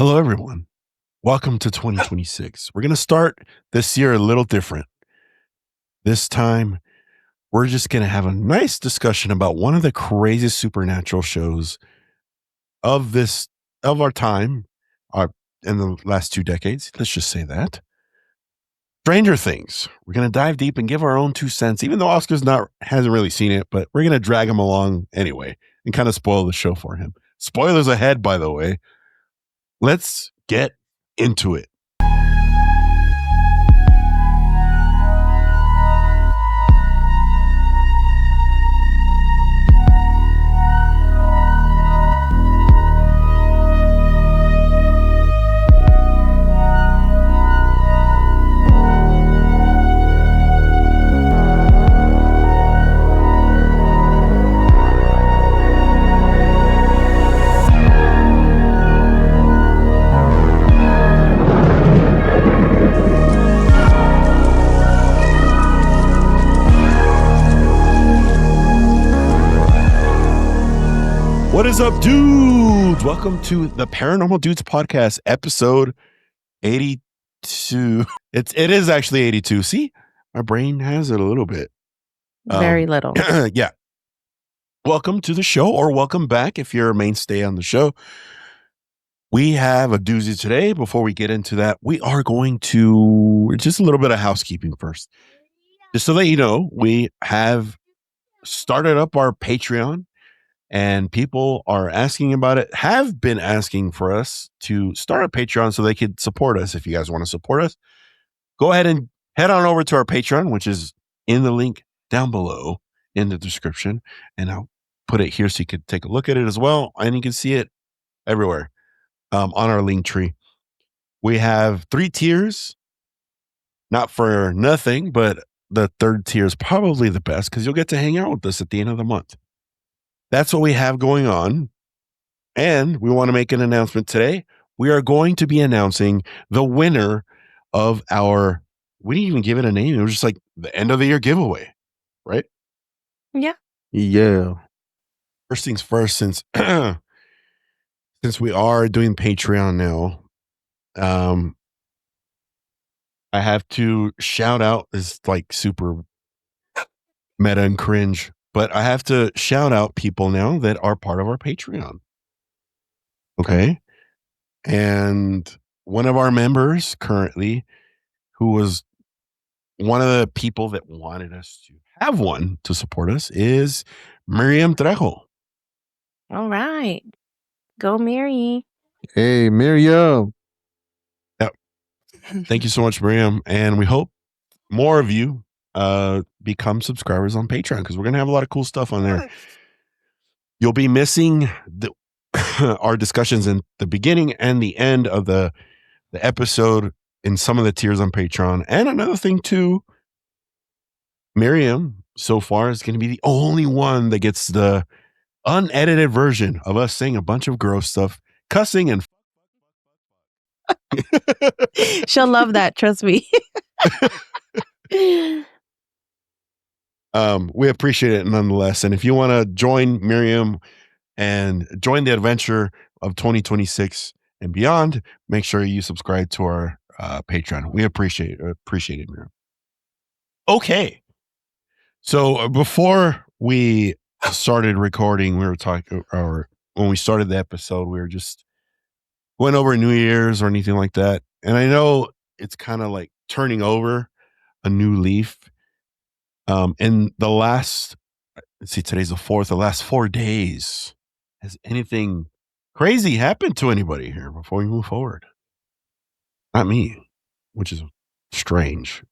Hello, everyone. Welcome to 2026. We're going to start this year a little different. This time, we're just going to have a nice discussion about one of the craziest supernatural shows of this of our time, our in the last 2 decades. Let's just say that. Stranger Things. We're going to dive deep and give our own 2 cents, even though Oscar's not hasn't really seen it, but we're going to drag him along anyway and kind of spoil the show for him. Spoilers ahead, by the way. Let's get into it. What is up, dudes? Welcome to the Paranormal Dudes podcast, episode 82. It is actually 82. See, my brain has it a little bit. Very little. Yeah. Welcome to the show, or welcome back if you're a mainstay on the show. We have a doozy today. Before we get into that, we are going to just a little bit of housekeeping first. Just to let you know, we have started up our Patreon. And people are asking about it, have been asking for us to start a Patreon so they could support us. If you guys want to support us, go ahead and head on over to our Patreon, which is in the link down below in the description. And I'll put it here so you could take a look at it as well. And you can see it everywhere on our link tree. We have 3 tiers, not for nothing, but the third tier is probably the best because you'll get to hang out with us at the end of the month. That's what we have going on. And we want to make an announcement today. We are going to be announcing the winner of our, we didn't even give it a name. It was just like the end of the year giveaway, right? Yeah. Yeah. First things first, since we are doing Patreon now, I have to shout out, this like super meta and cringe, but I have to shout out people now that are part of our Patreon. Okay. And one of our members currently, who was one of the people that wanted us to have one to support us, is Miriam Trejo. All right. Go, Mary. Hey, Miriam. Thank you so much, Miriam. And we hope more of you become subscribers on Patreon because we're going to have a lot of cool stuff on there. You'll be missing our discussions in the beginning and the end of the episode in some of the tiers on Patreon. And another thing too, Miriam so far is going to be the only one that gets the unedited version of us saying a bunch of gross stuff, cussing and She'll love that. Trust me. We appreciate it nonetheless. And if you want to join Miriam and join the adventure of 2026 and beyond, make sure you subscribe to our Patreon. We appreciate it, Miriam. Okay. So before we started recording, we were talking, or when we started the episode, we were just going over New Year's or anything like that. And I know it's kind of like turning over a new leaf. In the last, let's see, today's the 4th, the last 4 days, has anything crazy happened to anybody here before we move forward? Not me, which is strange.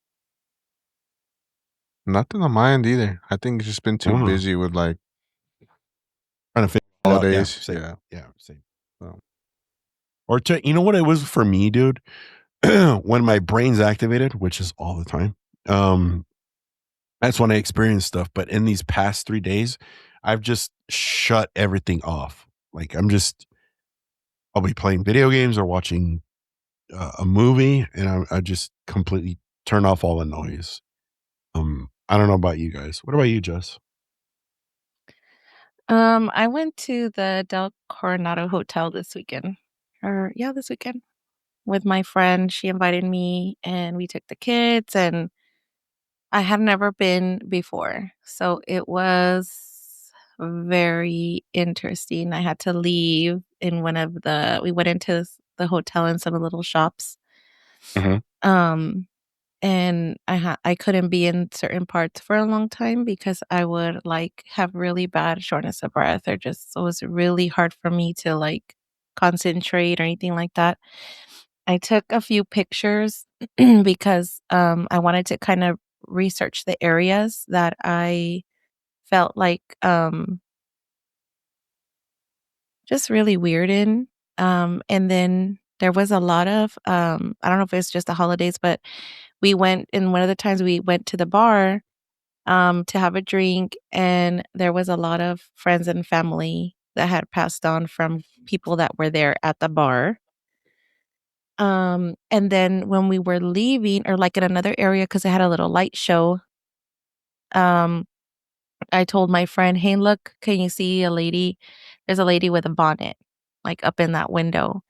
Nothing on my end either. I think it's just been too busy with like trying to figure it out. holidays. Yeah, same. Or you know what it was for me, dude? When my brain's activated, which is all the time, that's when I experience stuff. But in these past 3 days, I've just shut everything off. Like I'll be playing video games or watching a movie, and I just completely turn off all the noise. I don't know about you guys. What about you, Jess? I went to the Del Coronado Hotel this weekend. or yeah, this weekend with my friend. She invited me and we took the kids, and I had never been before. So it was very interesting. I had to leave in we went into the hotel and some of the little shops. Mhm. And I couldn't be in certain parts for a long time because I would like have really bad shortness of breath, or just it was really hard for me to like concentrate or anything like that. I took a few pictures because I wanted to kind of research the areas that I felt like just really weird in. And then there was a lot of I don't know if it's just the holidays, but we went, and one of the times we went to the bar to have a drink, and there was a lot of friends and family that had passed on from people that were there at the bar. And then when we were leaving, or like in another area, because I had a little light show, um, I told my friend, "Hey, look, can you see a lady? There's a lady with a bonnet, like up in that window."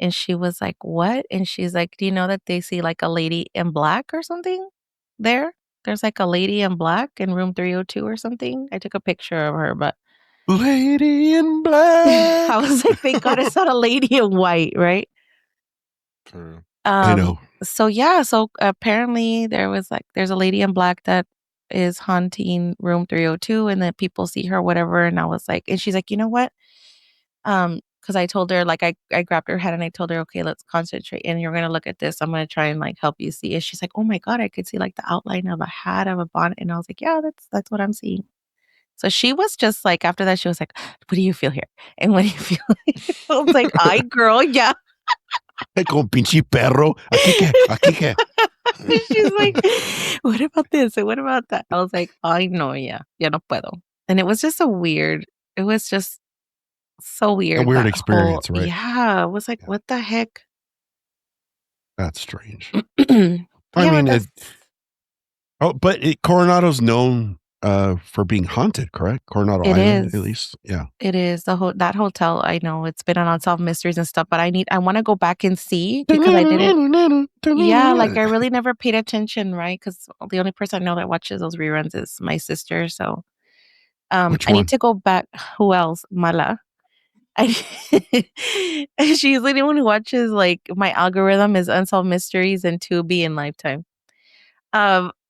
And she was like, "What?" And she's like, "Do you know that they see like a lady in black or something there? There's like a lady in black in room 302 or something." I took a picture of her, but Lady in I black. was like, "Thank God it's not a lady in white," right? True. I know. So yeah, so apparently there's a lady in black that is haunting room 302, and then people see her, whatever. And I was like, and she's like, "You know what?" Because I told her, like, I grabbed her head and I told her, "Okay, let's concentrate, and you're gonna look at this. I'm gonna try and like help you see." And she's like, "Oh my God, I could see like the outline of a hat, of a bonnet." And I was like, "Yeah, that's what I'm seeing." So she was just like, after that, she was like, "What do you feel here? And what do you feel?" I was like, "Ay, girl, yeah." Como pinche perro. Aquí que, aquí que. She's like, "What about this? And what about that?" I was like, "I know, yeah. Ya no puedo." And it was just so A weird, weird that whole experience, right? yeah, I was like, Yeah. "What the heck?" That's strange. I Yeah, but mean, that's Coronado's known for being haunted, correct? Coronado it Island, at is. least. Yeah. It is. That hotel, I know it's been on Unsolved Mysteries and stuff, but I wanna go back and see because I didn't yeah, like, I really never paid attention, right? Because the only person I know that watches those reruns is my sister, so, Which I need one? to go back. Who else? Mala. I she's the only one who watches, like, my algorithm is Unsolved Mysteries and Tubi and Lifetime.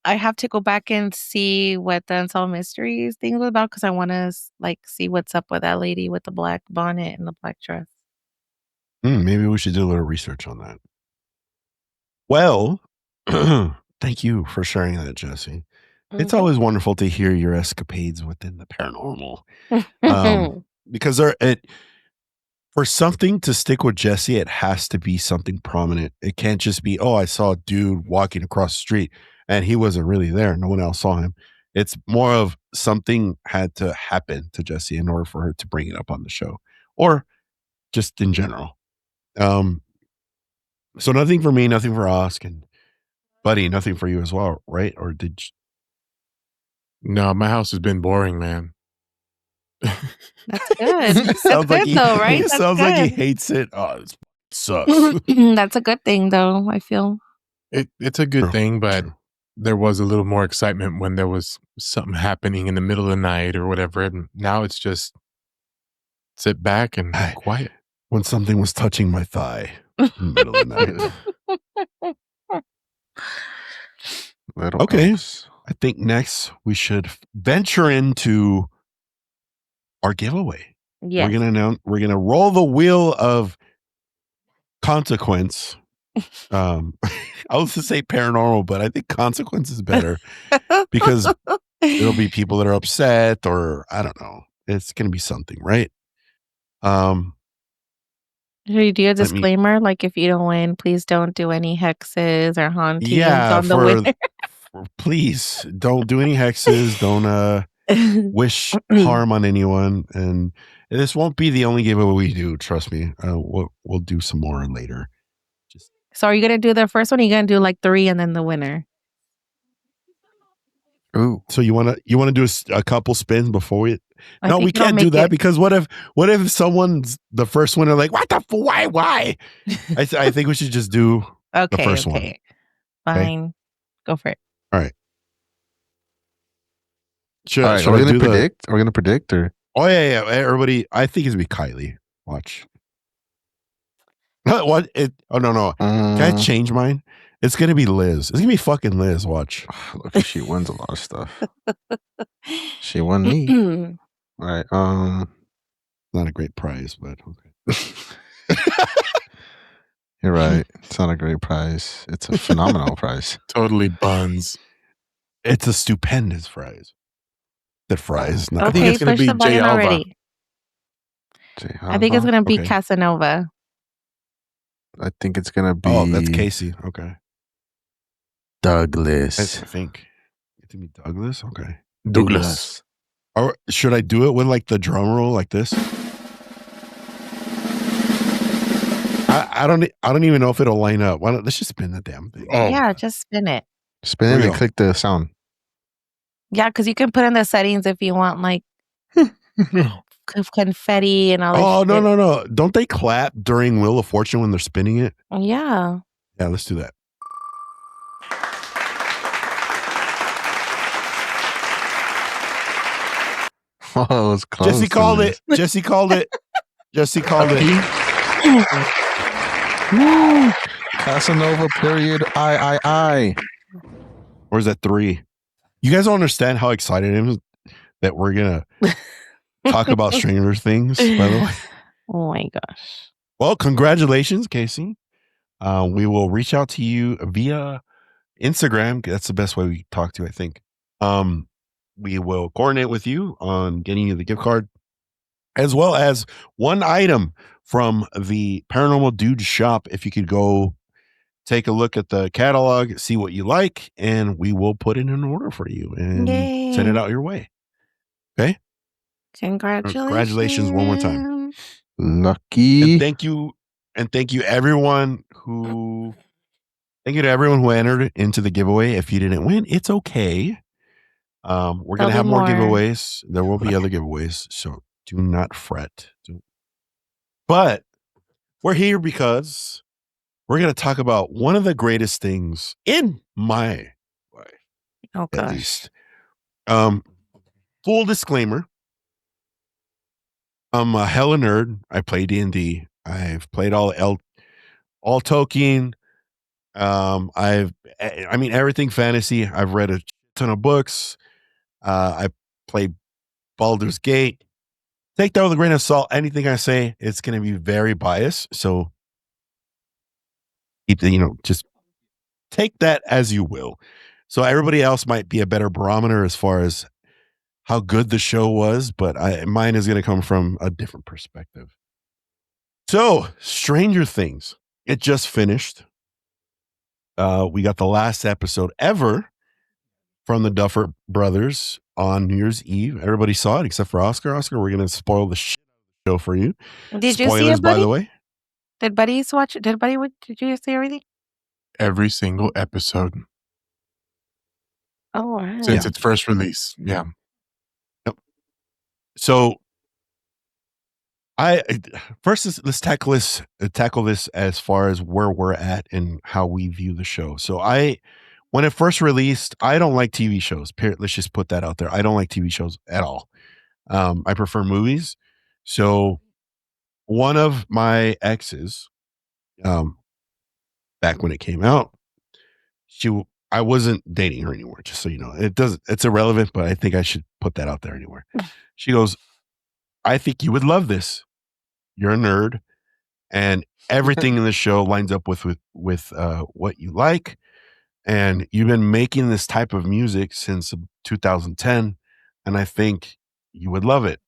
I have to go back and see what the Unsolved Mysteries thing was about because I wanna like, see what's up with that lady with the black bonnet and the black dress. Maybe we should do a little research on that. Well, thank you for sharing that, Jesse. It's Mhm. always wonderful to hear your escapades within the paranormal. Because for something to stick with Jesse, it has to be something prominent. It can't just be, oh, I saw a dude walking across the street and he wasn't really there. No one else saw him. It's more of something had to happen to Jesse in order for her to bring it up on the show or just in general. Um, so nothing for me, nothing for Osk, and buddy, nothing for you as well, right? Or did No, my house has been boring, man. That's good. That's sounds like good though, right? he That's sounds like he good. hates it. Oh, this sucks. That's a good thing though, I feel. It's a good True, thing, but true. there was a little more excitement when there was something happening in the middle of the night or whatever, and now it's just sit back and I, quiet. when something was touching my thigh in the middle of the night. Little Okay. Elks. I think next we should venture into our giveaway. Yes. We're gonna roll the wheel of consequence. I was to say paranormal, but I think consequence is better because it'll be people that are upset or I don't know. It's gonna be something, right? Um, Should you do a let me disclaimer? Like, if you don't win, please don't do any hexes or hauntings yeah, on the winner. for please don't do any hexes, don't wish harm on anyone, and this won't be the only giveaway we do. Trust me, we'll do some more later. Just So are you gonna do the first one? Or are you gonna do like 3 and then the winner? Ooh. so you want to do a couple spins before we? No, we can't do that because what if someone's the first one? Are like, what the? Why? I think we should just do the first one. Fine, go for it. All right. All right, are we gonna predict? Are we gonna predict or? Oh yeah. Everybody, I think it's gonna be Kylie. Watch. What? Oh no. Can I change mine? It's gonna be Liz. It's gonna be fucking Liz. Watch. Look, she wins a lot of stuff. She won me. All right. Not a great prize, but okay. You're right. It's not a great prize. It's a phenomenal prize. Totally buns. It's a stupendous prize. The fries. Okay, I think it's gonna be J Alva. I think it's gonna be Casanova. I think it's gonna be. Oh, that's Casey. Okay. Douglas. I think it's gonna be Douglas. Okay. Douglas. Or should I do it with like the drum roll like this? I don't even know if it'll line up. Why don't let's just spin the damn thing? Oh yeah, just spin it. Spin it and click the sound. Yeah, because you can put in the settings if you want like confetti and all that. Oh no. Don't they clap during Wheel of Fortune when they're spinning it? Yeah. Yeah, let's do that. Oh, it was close. Jesse called it. Jesse called it. Casanova period I. Where's that 3? You guys don't understand how excited I am that we're gonna talk about Stranger Things, by the way. Oh my gosh. Well, congratulations, Casey. We will reach out to you via Instagram. That's the best way we talk to you, I think. We will coordinate with you on getting you the gift card, as well as one item from the Paranormal Dudes shop. If you could go take a look at the catalog, see what you like, and we will put it in an order for you and send it out your way. Okay? Congratulations one more time. Lucky. And thank you everyone who entered into the giveaway. If you didn't win, it's okay. We're going to have more giveaways. There will be other giveaways, so do not fret. But we're here because we're going to talk about one of the greatest things in my life. Oh gosh. At least. Full disclaimer. I'm a hella nerd. I play D&D. I've played all Tolkien. Everything fantasy. I've read a ton of books. I played Baldur's Gate. Take that with a grain of salt. Anything I say, it's going to be very biased. So just take that as you will. So everybody else might be a better barometer as far as how good the show was, but mine is going to come from a different perspective. So Stranger Things, it just finished. We got the last episode ever from the Duffer Brothers on New Year's Eve. Everybody saw it except for Oscar. Oscar, we're going to spoil the show for you. Did Spoilers, you see it, by the way? Did buddies watch it? Did you see everything? Every single episode. Oh, wow. Since its first release. Yeah. Yep. So let's tackle this as far as where we're at and how we view the show. So when it first released, I don't like TV shows. Let's just put that out there. I don't like TV shows at all. I prefer movies. So one of my exes, back when it came out, I wasn't dating her anymore, just so you know. It's irrelevant, but I think I should put that out there anywhere. She goes, I think you would love this. You're a nerd, and everything in the show lines up with what you like. And you've been making this type of music since 2010, and I think you would love it.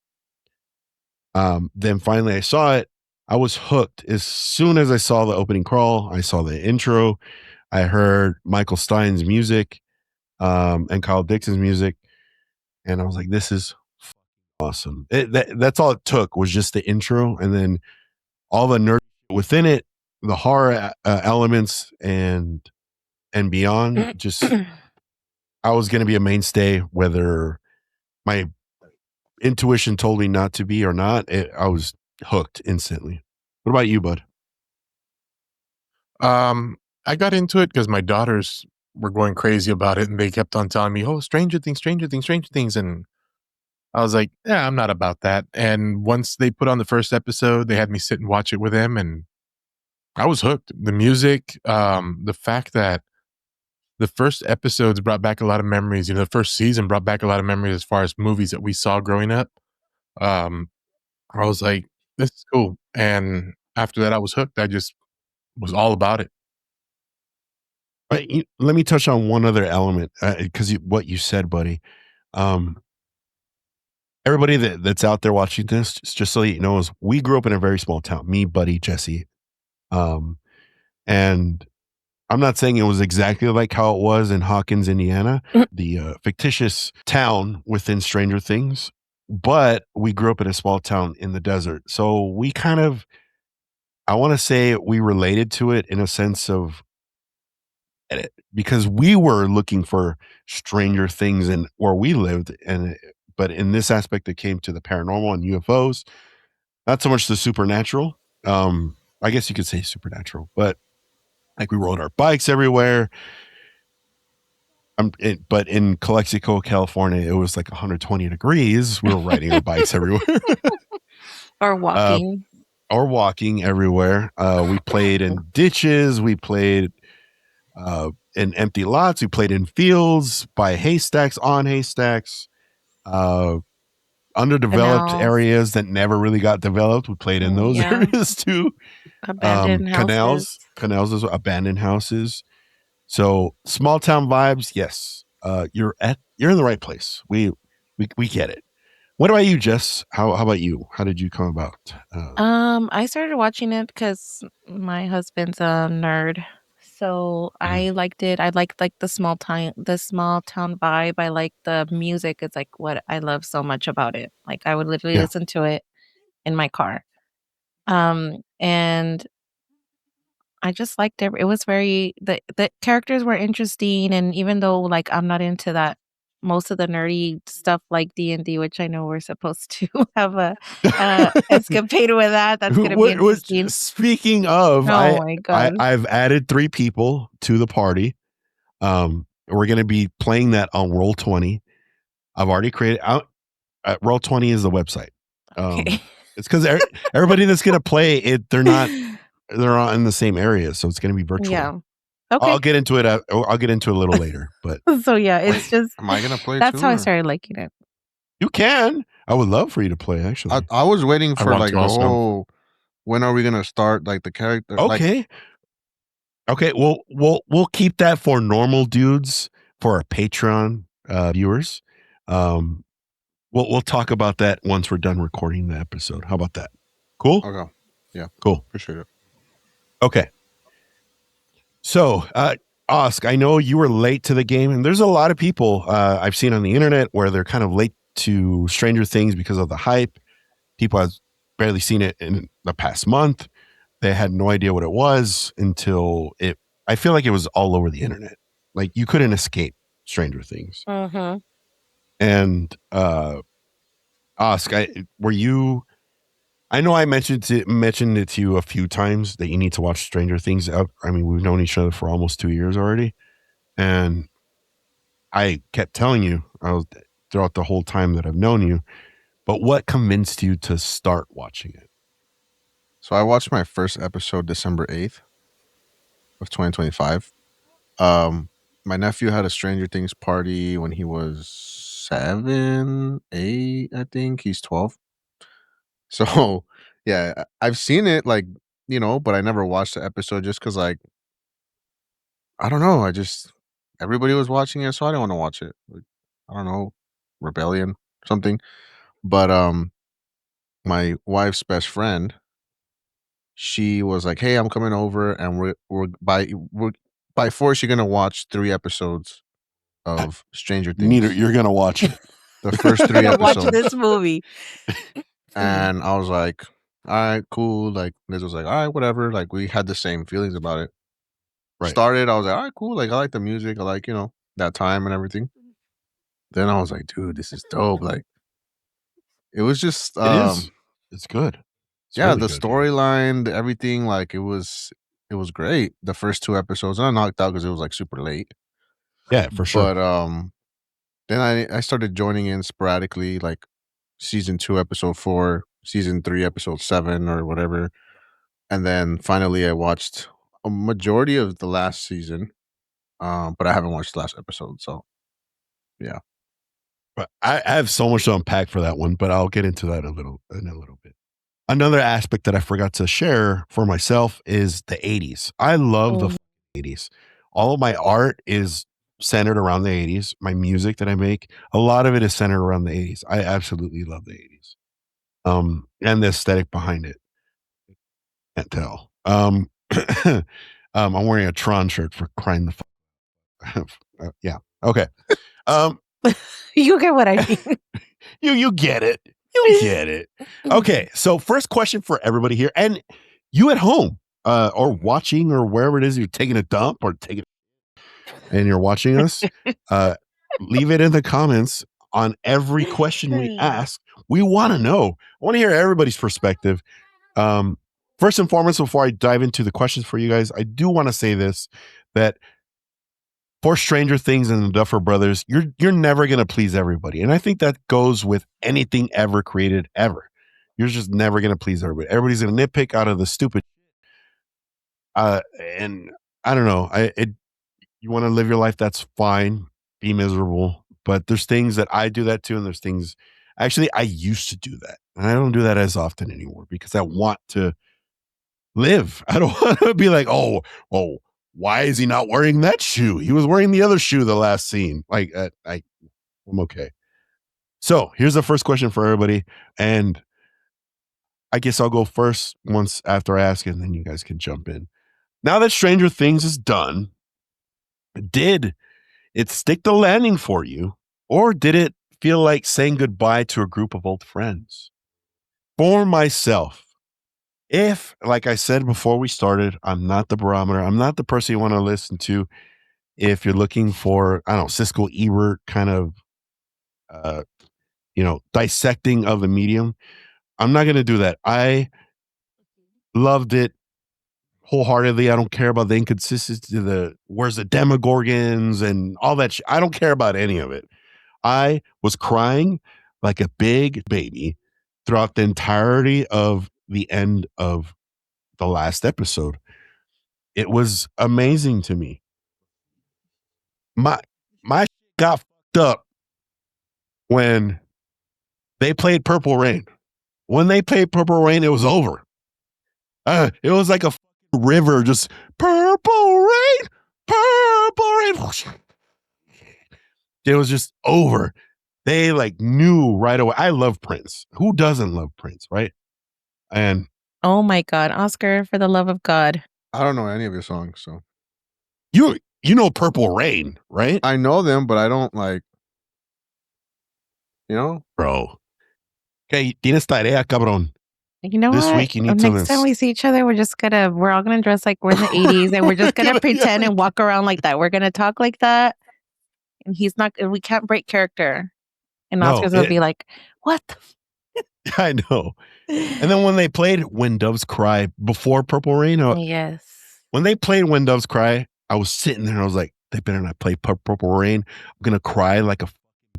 Then finally I saw it. I was hooked. As soon as I saw the opening crawl, I saw the intro, I heard Michael Stein's music, and Kyle Dixon's music, and I was like, this is awesome. That's all it took, was just the intro, and then all the nerd within it, the horror elements and beyond. Just I was going to be a mainstay, whether intuition told me not to be or not, I was hooked instantly. What about you, bud? I got into it because my daughters were going crazy about it, and they kept on telling me, "Oh, Stranger Things, Stranger Things, Stranger Things," and I was like, "Yeah, I'm not about that." And once they put on the first episode, they had me sit and watch it with them, and I was hooked. The music, the fact that the first episodes brought back a lot of memories. The first season brought back a lot of memories as far as movies that we saw growing up. Um, I was like, "This is cool," and after that, I was hooked. I just was all about it. Let me touch on one other element because what you said, buddy. Um, everybody that's out there watching this, just so you know, is we grew up in a very small town. Me, buddy, Jesse, um, and I'm not saying it was exactly like how it was in Hawkins, Indiana, the fictitious town within Stranger Things, but we grew up in a small town in the desert. So we kind of, I want to say we related to it in a sense of because we were looking for stranger things in where we lived. But in this aspect, it came to the paranormal and UFOs, not so much the supernatural. I guess you could say supernatural, but like we rode our bikes everywhere. But in Calexico, California, it was like 120 degrees. We were riding our bikes everywhere. Or walking. Or walking everywhere. We played in ditches. We played in empty lots. We played in fields, by haystacks, on haystacks, uh, underdeveloped Canals. areas that never really got developed. We played in those Yeah. areas too. Abandoned houses. Canals, as abandoned houses. So small town vibes, yes. You're in the right place. We get it. What about you, Jess? How about you? How did you come about? I started watching it because my husband's a nerd. So I liked it. I liked like the small town vibe. I like the music. It's like what I love so much about it. Like I would literally Yeah. listen to it in my car. And I just liked it was very the characters were interesting, and even though, like, I'm not into that most of the nerdy stuff like D&D, which I know we're supposed to have a, escapade with that's gonna be interesting. Speaking of, Oh my god. I've added 3 people to the party. We're gonna be playing that on Roll20. I've already created out Roll20 is the website. Okay. It's because everybody that's gonna play it, they're not in the same area, so it's gonna be virtual. Yeah. Okay. I'll get into it. I'll get into it a little later, but So, yeah, it's Wait, just am I gonna play that's too? how I Or? started liking it. you can. I would love for you to play. Actually, I was waiting I for want like to the also. whole. When are we gonna start? Like the character. Like okay, okay. We'll keep that for normal dudes for our Patreon viewers. Um, we'll talk about that once we're done recording the episode. How about that? Cool. okay, yeah, Cool. appreciate it. Okay. So, Osk, I know you were late to the game, and there's a lot of people I've seen on the internet where they're kind of late to Stranger Things because of the hype. People have barely seen it in the past month. They had no idea what it was until it. I feel like it was all over the internet. Like you couldn't escape Stranger Things. Mhm. And Osk, were you? I know I mentioned it to you a few times that you need to watch Stranger Things. I mean, we've known each other for almost 2 years already. And I kept telling you throughout the whole time that I've known you, but what convinced you to start watching it? So I watched my first episode December 8th of 2025. My nephew had a Stranger Things party when he was 7, 8, I think. He's 12. So yeah, I've seen it like, but I never watched the episode just because like I don't know. Everybody was watching it, so I didn't want to watch it. Like, I don't know, rebellion, something. But my wife's best friend, she was like, "Hey, I'm coming over, and we're by force you're gonna watch 3 episodes of Stranger Neither Things, you're gonna watch it. the first I'm 3 gonna watch episodes." this movie. And I was like, "All right, cool." Like Liz was like, "All right, whatever." Like we had the same feelings about it. Right. Started, I was like, "All right, cool." Like I like the music. I like that time and everything. Then I was like, "Dude, this is dope." Like It was just It is. It's good. It's yeah, really the good. storyline, everything, like it was great. The first 2 episodes, and I knocked out because it was like super late. Yeah, for sure. But then I started joining in sporadically, like season 2, episode 4, season 3, episode 7, or whatever. And then finally, I watched a majority of the last season, but I haven't watched the last episode. So yeah, But I have so much to unpack for that one, but I'll get into that in a little bit. Another aspect that I forgot to share for myself is the 80s. I love the Oh, 80s. All of my art is centered around the 80s. My music that I make, a lot of it is centered around the 80s. I absolutely love the 80s. And the aesthetic behind it. Can't tell. I'm wearing a Tron shirt for crying the yeah. Okay. Um, you get what I mean. you get it. You get it. Okay. So first question for everybody here, and you at home, or watching, or wherever it is you're taking a dump or taking, and you're watching us. Leave it in the comments on every question we ask. We want to know. I want to hear everybody's perspective. First and foremost, before I dive into the questions for you guys, I do want to say this, that for Stranger Things and the Duffer Brothers, you're never gonna please everybody. And I think that goes with anything ever created ever. You're just never gonna please everybody. Everybody's gonna nitpick out of the stupid. And I don't know. You want to live your life, that's fine. Be miserable. But there's things that I do that too, and there's things actually I used to do that. And I don't do that as often anymore because I want to live. I don't want to be like, oh, why is he not wearing that shoe? He was wearing the other shoe the last scene. Like, I'm okay. So here's the first question for everybody, and I guess I'll go first once after I ask it, and then you guys can jump in. Now that Stranger Things is done, did it stick the landing for you, or did it feel like saying goodbye to a group of old friends? For myself, if, like I said before we started, I'm not the barometer, I'm not the person you want to listen to. If you're looking for, I don't know, Siskel Ebert kind of, uh, dissecting of the medium, I'm not going to do that. I loved it wholeheartedly. I don't care about the inconsistency, where's the Demogorgons and all that. I don't care about any of it. I was crying like a big baby throughout the entirety of the end of the last episode. It was amazing to me. My got fucked up when they played Purple Rain. When they played Purple Rain, it was over. It was like a river, just purple rain, purple rain. It was just over. They like knew right away. I love Prince. Who doesn't love Prince, right? And Oh my God, Oscar, for the love of God. I don't know any of his songs, so you know Purple Rain, right? I know them, but I don't like, Bro. Okay, tienes tarea, cabrón. You know This what? week you need Next to time we see each other, we're all gonna dress like we're in the 80s and we're just gonna pretend and walk around like that. We're gonna talk like that. And we can't break character. And Oscar's gonna be like, what? I know. And then when they played When Doves Cry before Purple Rain, Yes. when they played When Doves Cry, I was sitting there and I was like, they better not play Purple Rain. I'm going to cry like a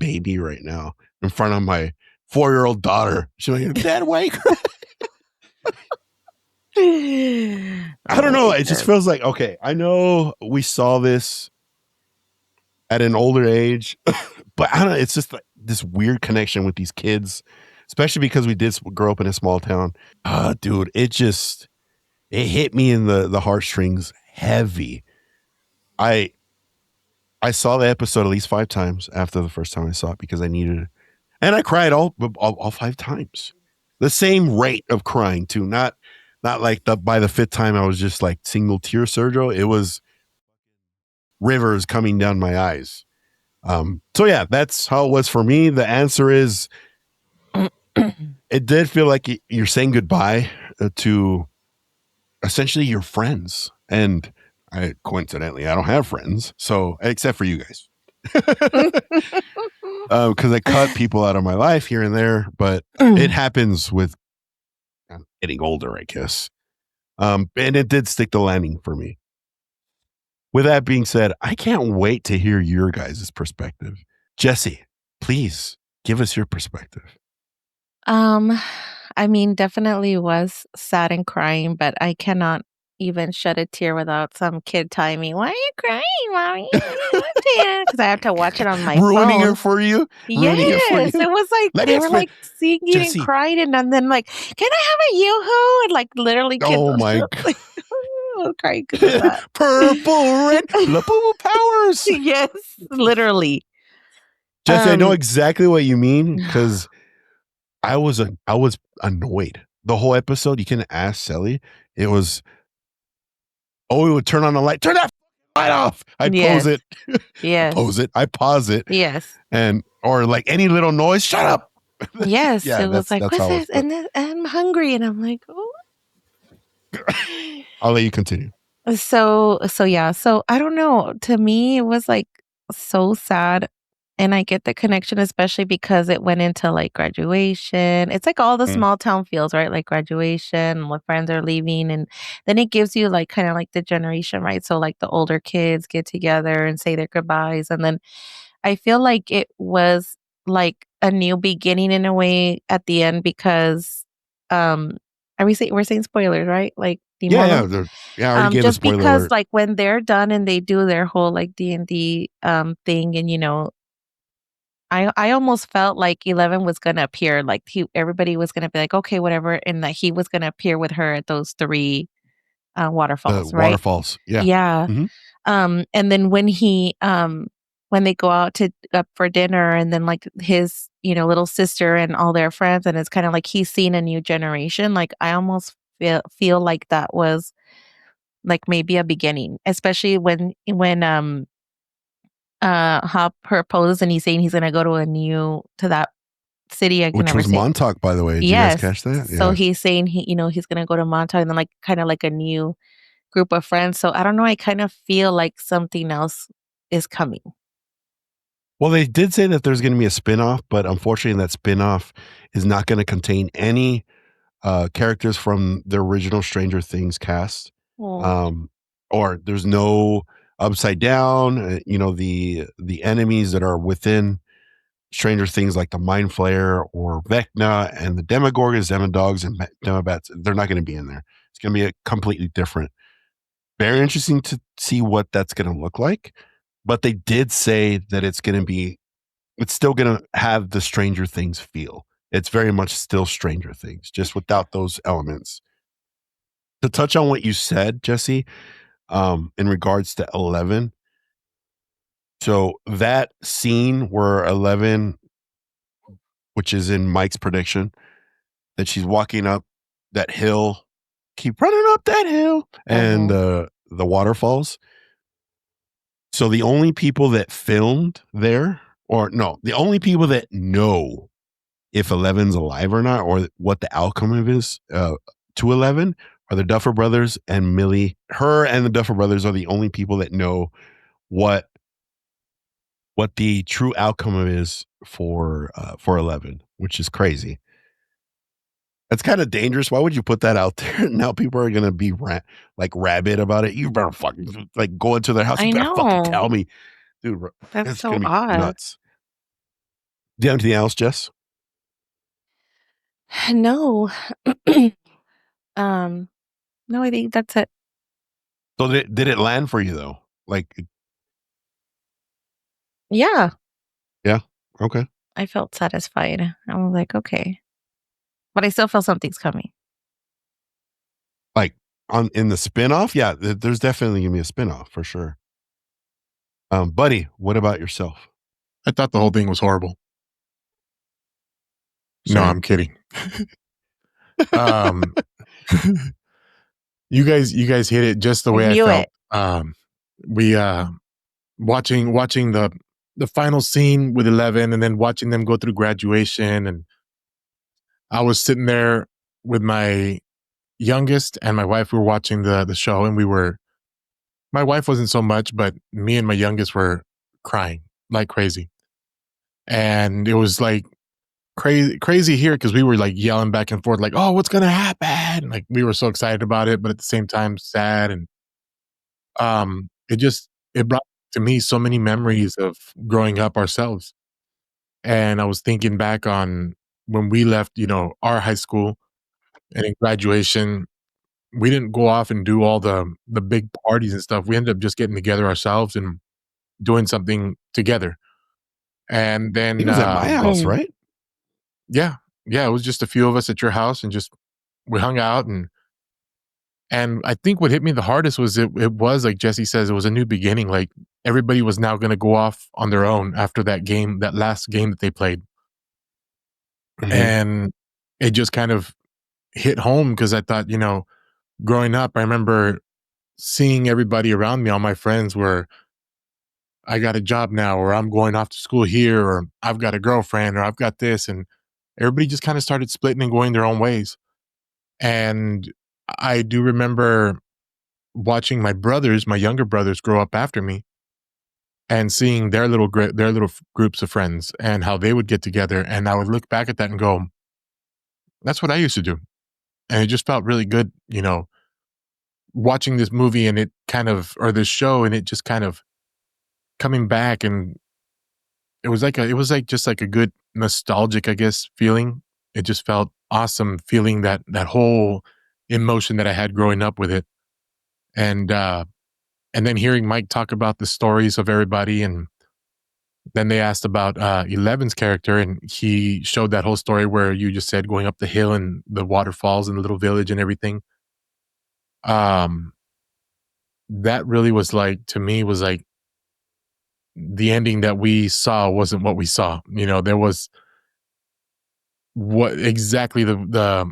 baby right now in front of my 4-year-old daughter. She's like, Dad, why? I don't know. It just feels like, okay, I know we saw this at an older age, but I don't know. It's just like this weird connection with these kids, especially because we did grow up in a small town. Dude, it hit me in the heartstrings heavy. I saw the episode at least 5 times after the first time I saw it because I needed it. And I cried all 5 times. The same rate of crying too. Not like by the 5th time I was just like single tear Sergio. It was rivers coming down my eyes. So yeah, that's how it was for me. The answer is it did feel like you're saying goodbye to essentially your friends. And coincidentally, I don't have friends. So except for you guys. because I cut people out of my life here and there, but it happens with getting older, I guess. And it did stick the landing for me. With that being said, I can't wait to hear your guys' perspective. Jesse, please give us your perspective. I mean, definitely was sad and crying, but I cannot even shed a tear without some kid telling me, "Why are you crying, mommy?" Because I have to watch it on my Ruining phone. it for you? Yes, Ruining it for you? it was like Let me they were explain. like singing and Jesse. crying, and then like, "Can I have a yoo-hoo?" And like literally kids. Oh my Like, I was crying because of that. Purple red Labubu powers. Yes, literally. Jesse, I know Um, exactly what you mean because I was annoyed the whole episode. You can ask Sally. It was, we would turn on the light, turn that light off. I'd pause Yes. it, Yes. I pause it, Yes. and or like any little noise, shut up. Yes. Yeah, It was like, that's "What's how it was. this?" And then I'm hungry, and I'm like, "Oh." I'll let you continue. So yeah. So I don't know. To me, it was like so sad. And I get the connection, especially because it went into like graduation. It's like all the Mm. small town feels, right? Like graduation, when friends are leaving. And then it gives you like kind of like the generation, right? So like the older kids get together and say their goodbyes. And then I feel like it was like a new beginning in a way at the end because um we're saying spoilers, right? Like the Yeah, immortal. I already gave a Just spoiler because alert. like when they're done and they do their whole like D&D thing, and I almost felt like 11 was gonna appear, like everybody was gonna be like, "Okay, whatever," and that he was gonna appear with her at those 3 The waterfalls, right? waterfalls. Yeah. Yeah. Mhm. And then when they go out to up for dinner, and then like his, little sister and all their friends, and it's kind of like he's seen a new generation. Like I almost feel like that was like maybe a beginning, especially when Hop proposed and he's saying he's gonna go to that city. I can Which never was say. Montauk, by the way. Did you guys Yes. catch that? So Yeah. he's saying he's gonna go to Montauk, and then like kind of like a new group of friends. So I don't know. I kind of feel like something else is coming. Well, they did say that there's going to be a spinoff, but unfortunately, that spinoff is not going to contain any characters from the original Stranger Things cast. Oh. Or there's no Upside Down. The enemies that are within Stranger Things, like the Mind Flayer or Vecna and the Demogorgons, Demodogs, and Demobats. They're not going to be in there. It's going to be a completely different. Very interesting to see what that's going to look like. But they did say that it's still going to have the Stranger Things feel. It's very much still Stranger Things, just without those elements. To touch on what you said, Jesse, in regards to 11. So that scene where 11, which is in Mike's prediction, that she's walking up that hill, keep running up that hill, and the waterfalls. So the only people that filmed there, or no, the only people that know if 11's alive or not, or what the outcome of is to 11, are the Duffer Brothers and Millie. Her and the Duffer Brothers are the only people that know what the true outcome of is for 11, which is crazy. That's kind of dangerous. Why would you put that out there? Now people are gonna be rabid about it. You better fucking like go into their house. I You better fucking know. tell me, dude. That's It's so gonna be odd. nuts. Do you have anything else, Jess? No. um, no, I think that's it. So did it land for you though? Like, Yeah. yeah, okay. I felt satisfied. I was like, okay. But I still feel something's coming. Like in the spinoff, yeah, there's definitely gonna be a spinoff for sure. Buddy, what about yourself? I thought the whole thing was horrible. No, Same. I'm kidding. You guys hit it just the I way I knew felt. it. We watching the final scene with 11, and then watching them go through graduation, and I was sitting there with my youngest and my wife. We were watching the show, and my wife wasn't so much, but me and my youngest were crying like crazy. And it was like crazy here because we were like yelling back and forth, like, "Oh, what's gonna happen?" Like we were so excited about it, but at the same time sad. And it brought to me so many memories of growing up ourselves. And I was thinking back on when we left, our high school, and in graduation, we didn't go off and do all the big parties and stuff. We ended up just getting together ourselves and doing something together. And He then, was at my house, right? yeah, it was just a few of us at your house, and just we hung out. And I think what hit me the hardest was it was like Jesse says, it was a new beginning. Like everybody was now going to go off on their own after that last game that they played. And it just kind of hit home because I thought, growing up, I remember seeing everybody around me, all my friends were, I got a job now, or I'm going off to school here, or I've got a girlfriend, or I've got this. And everybody just kind of started splitting and going their own ways. And I do remember watching my younger brothers grow up after me, and seeing their little groups of friends and how they would get together. And I would look back at that and go, that's what I used to do. And it just felt really good, watching this movie and or this show, and it just kind of coming back. And it was like just like a good nostalgic, I guess, feeling. It just felt awesome feeling that whole emotion that I had growing up with it. And then hearing Mike talk about the stories of everybody, and then they asked about 11's character, and he showed that whole story where you just said going up the hill and the waterfalls in the little village and everything. Um, that really was like, to me, was like the ending that we saw wasn't what we saw. There was what exactly the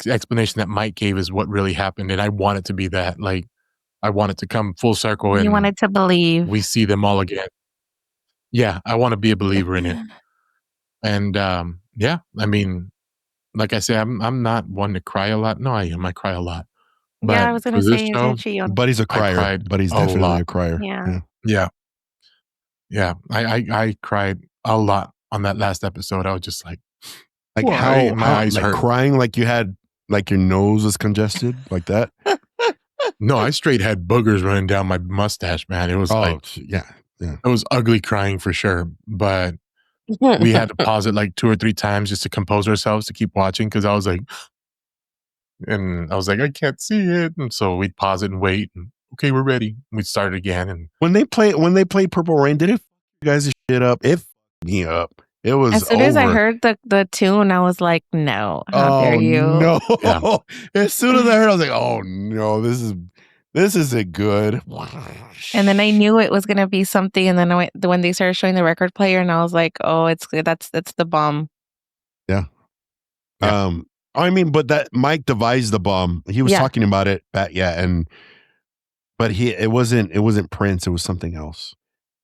explanation that Mike gave is what really happened, and I want it to be that. Like I want it to come full circle, You and wanted to believe. we see them all again. Yeah, I want to be a believer in it. And yeah, I mean, like I say, I'm not one to cry a lot. No, I am. I cry a lot. Yeah, But I was for gonna this say, show, isn't she on? Buddy's a I crier. cried Buddy's a definitely a lot. crier. Yeah. Yeah. Yeah. I cried a lot on that last episode. I was just like, Like why? My how eyes like hurt. crying like you had like your nose was congested like that. No, I straight had boogers running down my mustache, man. It was like, yeah. it was ugly crying for sure. But we had to pause it like 2 or 3 times just to compose ourselves to keep watching, because I was like, I can't see it. And so we'd pause it and wait. And, okay, we're ready. We'd start again. And When they played Purple Rain, did it f- you guys shit up? It f- me up. It was As soon over. as I heard the tune, I was like, no, how dare you? No. Yeah. As soon as I heard, I was like, oh no, this isn't good. And then I knew it was gonna be something. And then when they started showing the record player, and I was like, oh, that's the bomb. Yeah. Yeah. I mean, but that Mike devised the bomb. He was Yeah. talking about it back, but it wasn't Prince, it was something else.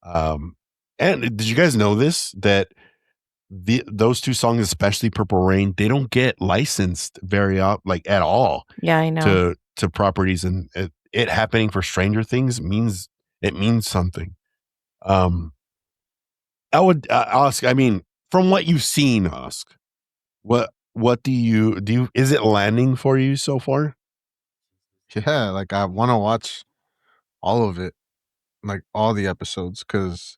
And did you guys know this, that those two songs, especially Purple Rain, they don't get licensed like at all Yeah, I know. to properties, and it happening for Stranger Things means something. I would ask, I mean, from what you've seen, ask, what do you is it landing for you so far? Yeah, like I want to watch all of it, like all the episodes, because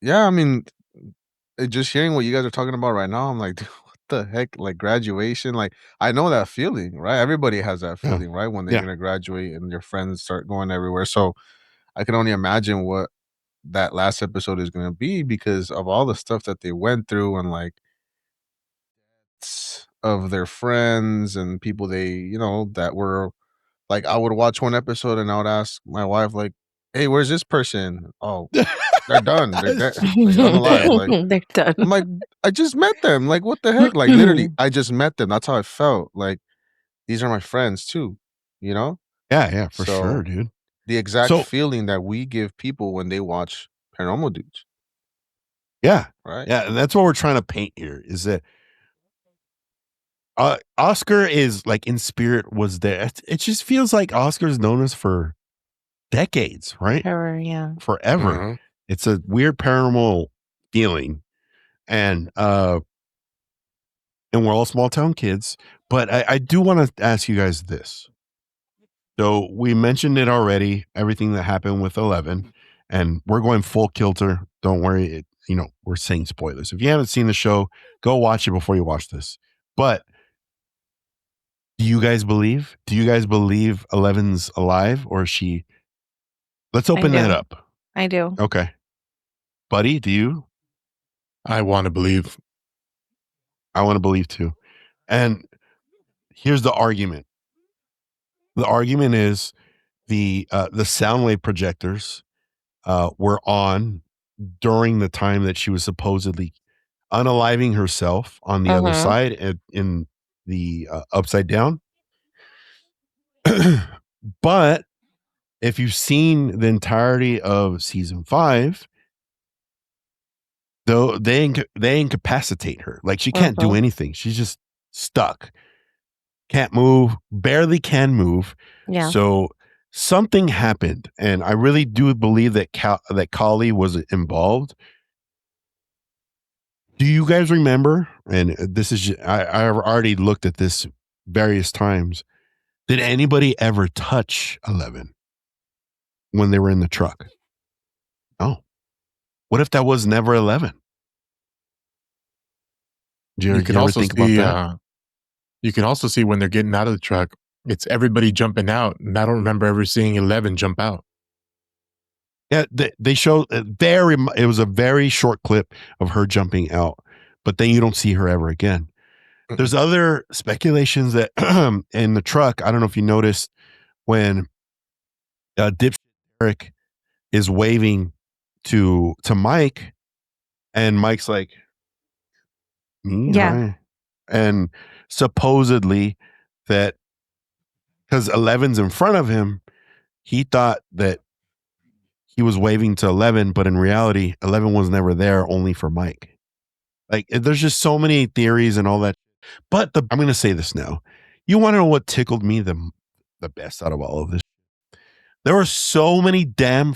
yeah, I mean, just hearing what you guys are talking about right now, I'm like, dude, what the heck? Like graduation, like I know that feeling, right? Everybody has that Yeah. feeling, right? When they're Yeah. gonna graduate and your friends start going everywhere. So I can only imagine what that last episode is gonna be because of all the stuff that they went through and like of their friends and people that were like I would watch one episode and I would ask my wife like, "Hey, where's this person?" "Oh, they're done. They're dead. Like, unalive." Like They're done. I'm like, "I just met them. Like what the heck?" Like literally, I just met them. That's how I felt. Like these are my friends too, you know? Yeah, for So sure, dude. the exact So feeling that we give people when they watch Paranormal Dudes, yeah, right? yeah, and that's what we're trying to paint here, is that Oscar is like in spirit was there. It just feels like Oscar's known us for decades, right? Forever, yeah. Forever. Mhm. It's a weird paranormal feeling. and we're all small town kids. But I do want to ask you guys this. So we mentioned it already, everything that happened with 11, and we're going full kilter. Don't worry, we're saying spoilers. If you haven't seen the show, go watch it before you watch this. But do you guys believe? Do you guys believe 11's alive, or is she? Let's open that up. I do. Okay. Buddy, do you? I want to believe. I want to believe too. And here's the argument. The argument is the sound wave projectors were on during the time that she was supposedly unaliving herself on the other side in the upside down. But if you've seen the entirety of season 5, though they incapacitate her. Like she can't do anything. She's just stuck. Can't move, barely can move. Yeah. So something happened, and I really do believe that that Kali was involved. Do you guys remember? And this is I've already looked at this various times. Did anybody ever touch 11 when they were in the truck? No. What if that was never 11? Do you can ever also think about see. that? You can also see when they're getting out of the truck, it's everybody jumping out, and I don't remember ever seeing 11 jump out. Yeah, they show it was a very short clip of her jumping out, but then you don't see her ever again. There's other speculations that in the truck, I don't know if you noticed when Dipshit Derek is waving to Mike, and Mike's like, me? Yeah. Hi. And supposedly that because 11's in front of him, he thought that he was waving to 11, but in reality, 11 was never there, only for Mike. Like, there's just so many theories and all that. But I'm going to say this now. You want to know what tickled me the best out of all of this? There were so many damn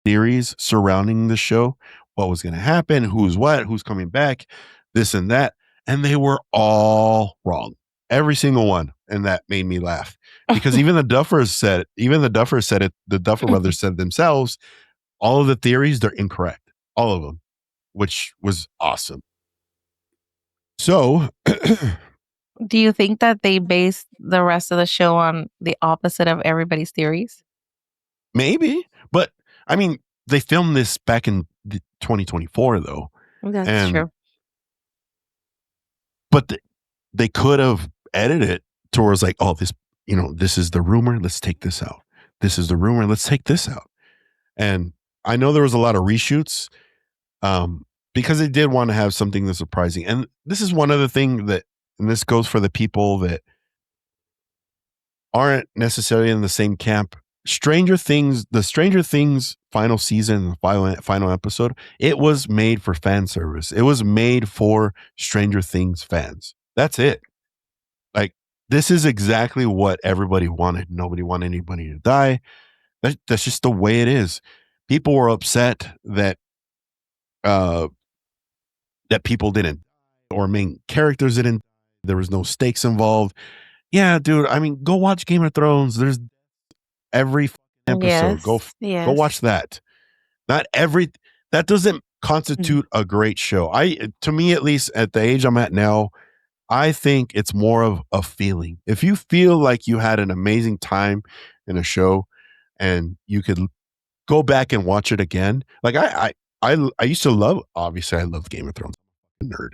theories surrounding the show. What was going to happen? Who's what? Who's coming back? This and that. And they were all wrong. Every single one. And that made me laugh. Because even the Duffers said it. The Duffer brothers said themselves, all of the theories, they're incorrect. All of them. Which was awesome. So, do you think that they based the rest of the show on the opposite of everybody's theories? Maybe, but I mean, they filmed this back in 2024, though. That's true. But they could have edited it towards like, oh, this is the rumor. Let's take this out. This is the rumor. Let's take this out. And I know there was a lot of reshoots. Because they did want to have something that's surprising. And this is one other thing and this goes for the people that aren't necessarily in the same camp. The Stranger Things final season, final episode, it was made for fan service. It was made for Stranger Things fans. That's it. Like, this is exactly what everybody wanted. Nobody wanted anybody to die. That's just the way it is. People were upset that people didn't, or main characters didn't. There was no stakes involved. Yeah, dude. I mean, go watch Game of Thrones. There's every episode. Yes. Go watch that. Not every. That doesn't constitute a great show. To me, at least at the age I'm at now, I think it's more of a feeling. If you feel like you had an amazing time in a show, and you could go back and watch it again, like I used to love. Obviously, I love Game of Thrones. I'm a nerd.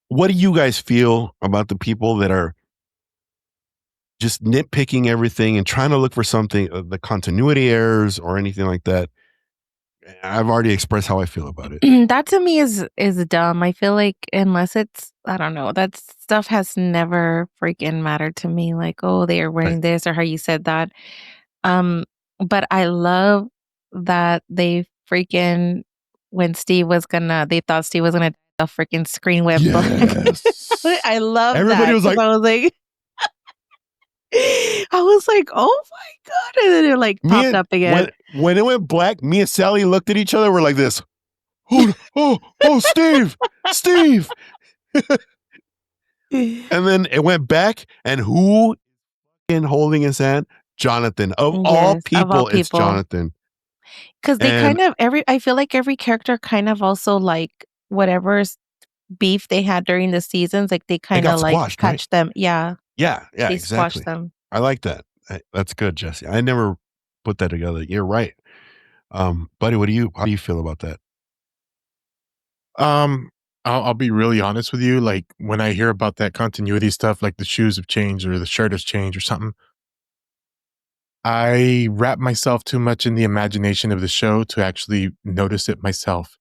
What do you guys feel about the people that are just nitpicking everything and trying to look for something, the continuity errors or anything like that? I've already expressed how I feel about it. That to me is dumb. I feel like unless it's, I don't know, that stuff has never freaking mattered to me. Like, oh, they are wearing this or how you said that. But I love that they freaking when they thought Steve was gonna the freaking screen went black. Yes. I love Everybody that. was like, I was like, oh my God. And then it like popped up again. When it went black, me and Sally looked at each other. We're like this. oh, Steve. And then it went back, and who in holding his hand? Jonathan. Of all Yes, of all people, it's people. Jonathan. Because they And kind of I feel like every character kind of also like whatever's beef they had during the seasons, like they it kind got of like squashed, right? catch them. Yeah, Yeah, they squash exactly. them. I like that. That's good, Jesse. I never put that together. You're right. Buddy, how do you feel about that? I'll be really honest with you. Like when I hear about that continuity stuff, like the shoes have changed or the shirt has changed or something, I wrap myself too much in the imagination of the show to actually notice it myself.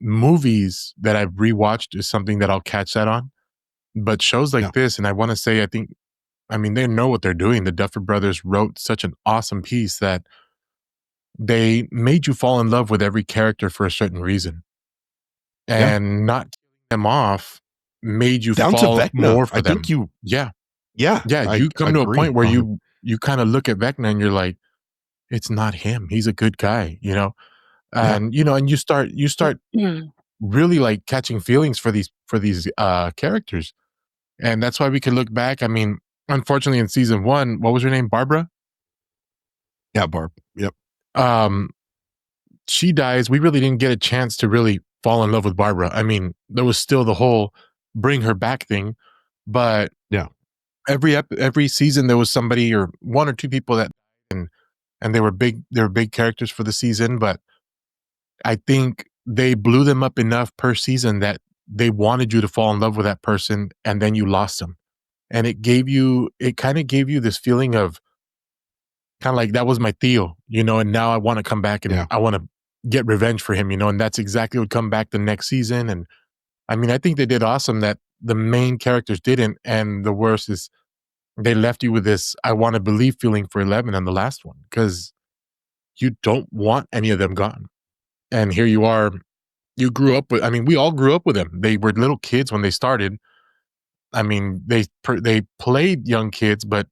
Movies that I've rewatched is something that I'll catch that on, but shows like Yeah. this, and I want to say, I mean, they know what they're doing. The Duffer Brothers wrote such an awesome piece that they made you fall in love with every character for a certain reason, Yeah. and not killing them off made you Down to fall Vecna. more for I think them. Yeah, yeah, yeah. I You come to a agree point where on it. you kind of look at Vecna and you're like, it's not him. He's a good guy, Yeah. and and you start Mm. really like catching feelings for these characters, and that's why we can look back. I mean, unfortunately, in season 1, what was her name? Barbara. Yeah, Barb. Yep. Um, she dies. We really didn't get a chance to really fall in love with Barbara. I mean, there was still the whole bring her back thing, but Yeah. every season there was somebody or one or two people that and they were big characters for the season, but I think they blew them up enough per season that they wanted you to fall in love with that person and then you lost them. And it kind of gave you this feeling of kind of like that was my Theo, and now I want to come back and Yeah. I want to get revenge for him, and that's exactly what come back the next season. And I mean, I think they did awesome that the main characters didn't. And the worst is they left you with this I want to believe feeling for 11 on the last one because you don't want any of them gone. And here you are. You grew up with, I mean, we all grew up with them. They were little kids when they started. I mean, they played young kids, but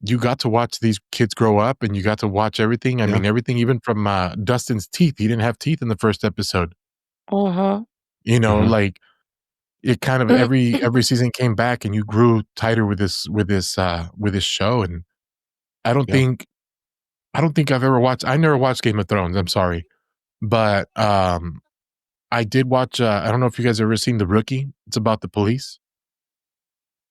you got to watch these kids grow up and you got to watch everything. I Yeah. mean, everything, even from Dustin's teeth. He didn't have teeth in the first episode. Uh-huh. Mhm. Like it kind of every season came back and you grew tighter with this show. And I don't Yeah. think I never watched Game of Thrones. I'm sorry. But I did watch I don't know if you guys have ever seen The Rookie. It's about the police.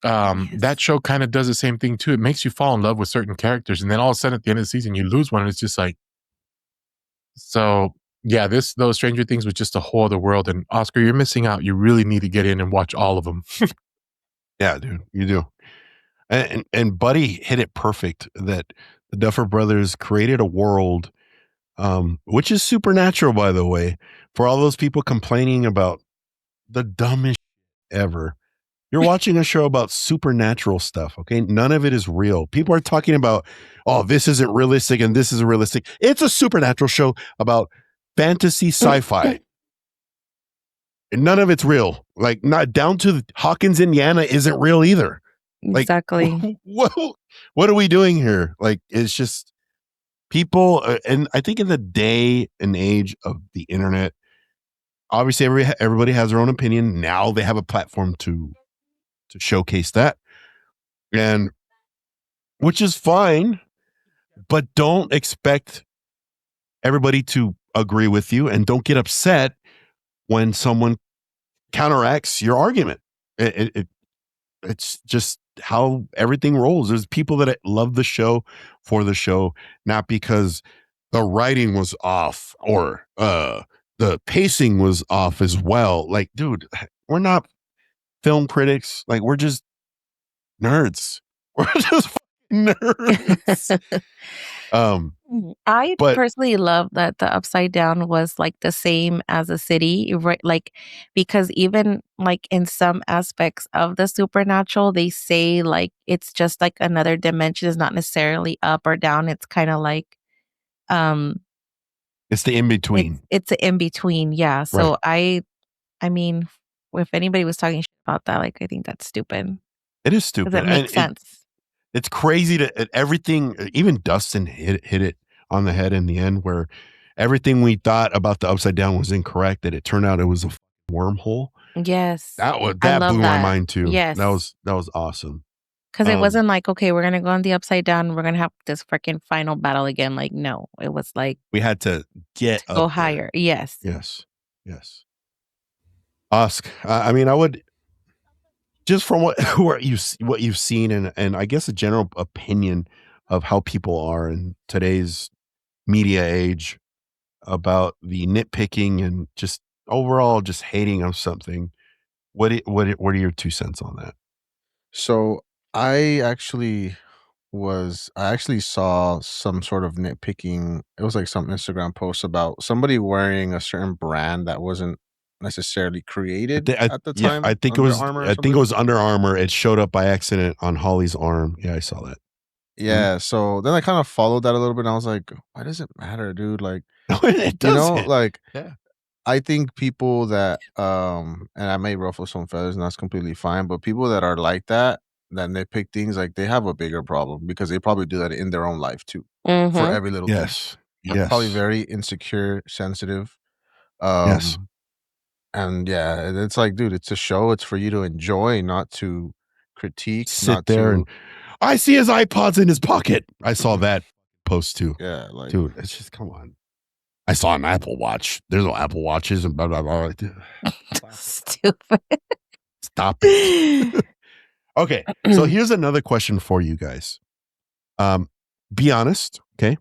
That Yes. show kind of does the same thing too. It makes you fall in love with certain characters, and then all of a sudden at the end of the season you lose one, and it's just like so. Yeah, those Stranger Things was just a whole other world. And Oscar, you're missing out. You really need to get in and watch all of them. Yeah, dude, you do. And Buddy hit it perfect that the Duffer Brothers created a world, which is supernatural, by the way, for all those people complaining about the dumbest ever. You're watching a show about supernatural stuff, okay? None of it is real. People are talking about, oh, this isn't realistic and this isn't realistic. It's a supernatural show about fantasy sci-fi. And none of it's real. Like, not down to Hawkins, Indiana isn't real either. Like, Exactly. what are we doing here? Like, it's just people, and I think in the day and age of the internet, obviously everybody has their own opinion. Now they have a platform to showcase that, and which is fine, but don't expect everybody to agree with you, and don't get upset when someone counteracts your argument. It's just how everything rolls. There's people that love the show for the show, not because the writing was off or the pacing was off as well. Like, dude, we're not film critics. Like, we're just nerds. We're just fucking nerds. I But personally love that the Upside Down was like the same as a city, right? Like, because even like in some aspects of the supernatural, they say like it's just like another dimension, is not necessarily up or down. It's kind of like, um, it's the in between, it's an in between. Yeah. right? So I mean, if anybody was talking shit about that, like, I think that's stupid It is because stupid, it and makes sense. it's crazy to everything. Even Dustin hit it on the head in the end, where everything we thought about the upside down was incorrect, that it turned out it was a wormhole. Yes. That I love blew my that. mind too. Yes. That was awesome. Because it wasn't like, okay, we're gonna go on the upside down and we're gonna have this freaking final battle again. Like, no, it was like we had to get go up there. higher. Yes. Yes. Ask. I mean, I would just from what you've seen and I guess a general opinion of how people are in today's media age about the nitpicking and just overall just hating on something. What are your 2 cents on that? So I actually saw some sort of nitpicking. It was like some Instagram post about somebody wearing a certain brand that wasn't necessarily created at the time. I think Under Armour or it something. was Under Armour. It showed up by accident on Holly's arm. Yeah, I saw that. Yeah, so then I kind of followed that a little bit and I was like, why does it matter, dude? Like, It doesn't. like Yeah. I think people that and I may ruffle some feathers and that's completely fine, but people that are like that nitpick things, like they have a bigger problem because they probably do that in their own life too. For every little thing. Yes. They're probably very insecure, sensitive. Yes. And yeah, it's like, dude, it's a show. It's for you to enjoy, not to critique. Sit not there to, and I see his iPod's in his pocket. I saw that post too. yeah, like, Dude, it's just come on. I saw an Apple Watch. There's no Apple Watches and blah blah blah. Stupid. Stop it. Okay, so here's another question for you guys. Be honest, okay?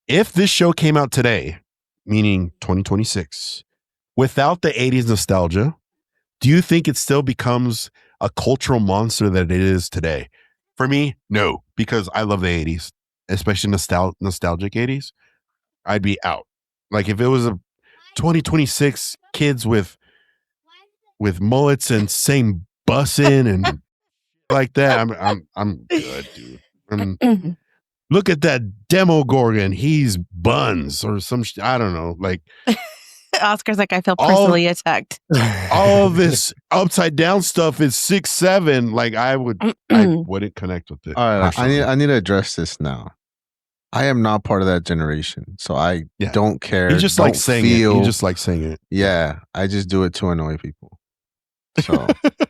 If this show came out today, meaning 2026, without the 80s nostalgia, do you think it still becomes a cultural monster that it is today? For me, no, because I love the 80s, especially nostalgic 80s. I'd be out. Like if it was a 2026 kids with mullets and saying bussin' and like that, I'm good, dude. Look at that Demogorgon. He's buns or some I don't know. Like Oscar's like, I feel personally attacked. All of this upside down stuff is 6'7". Like I wouldn't connect with it. all right, I need to address this now. I am not part of that generation, so I don't care. You just like saying it. You just like saying it. Yeah, I just do it to annoy people. So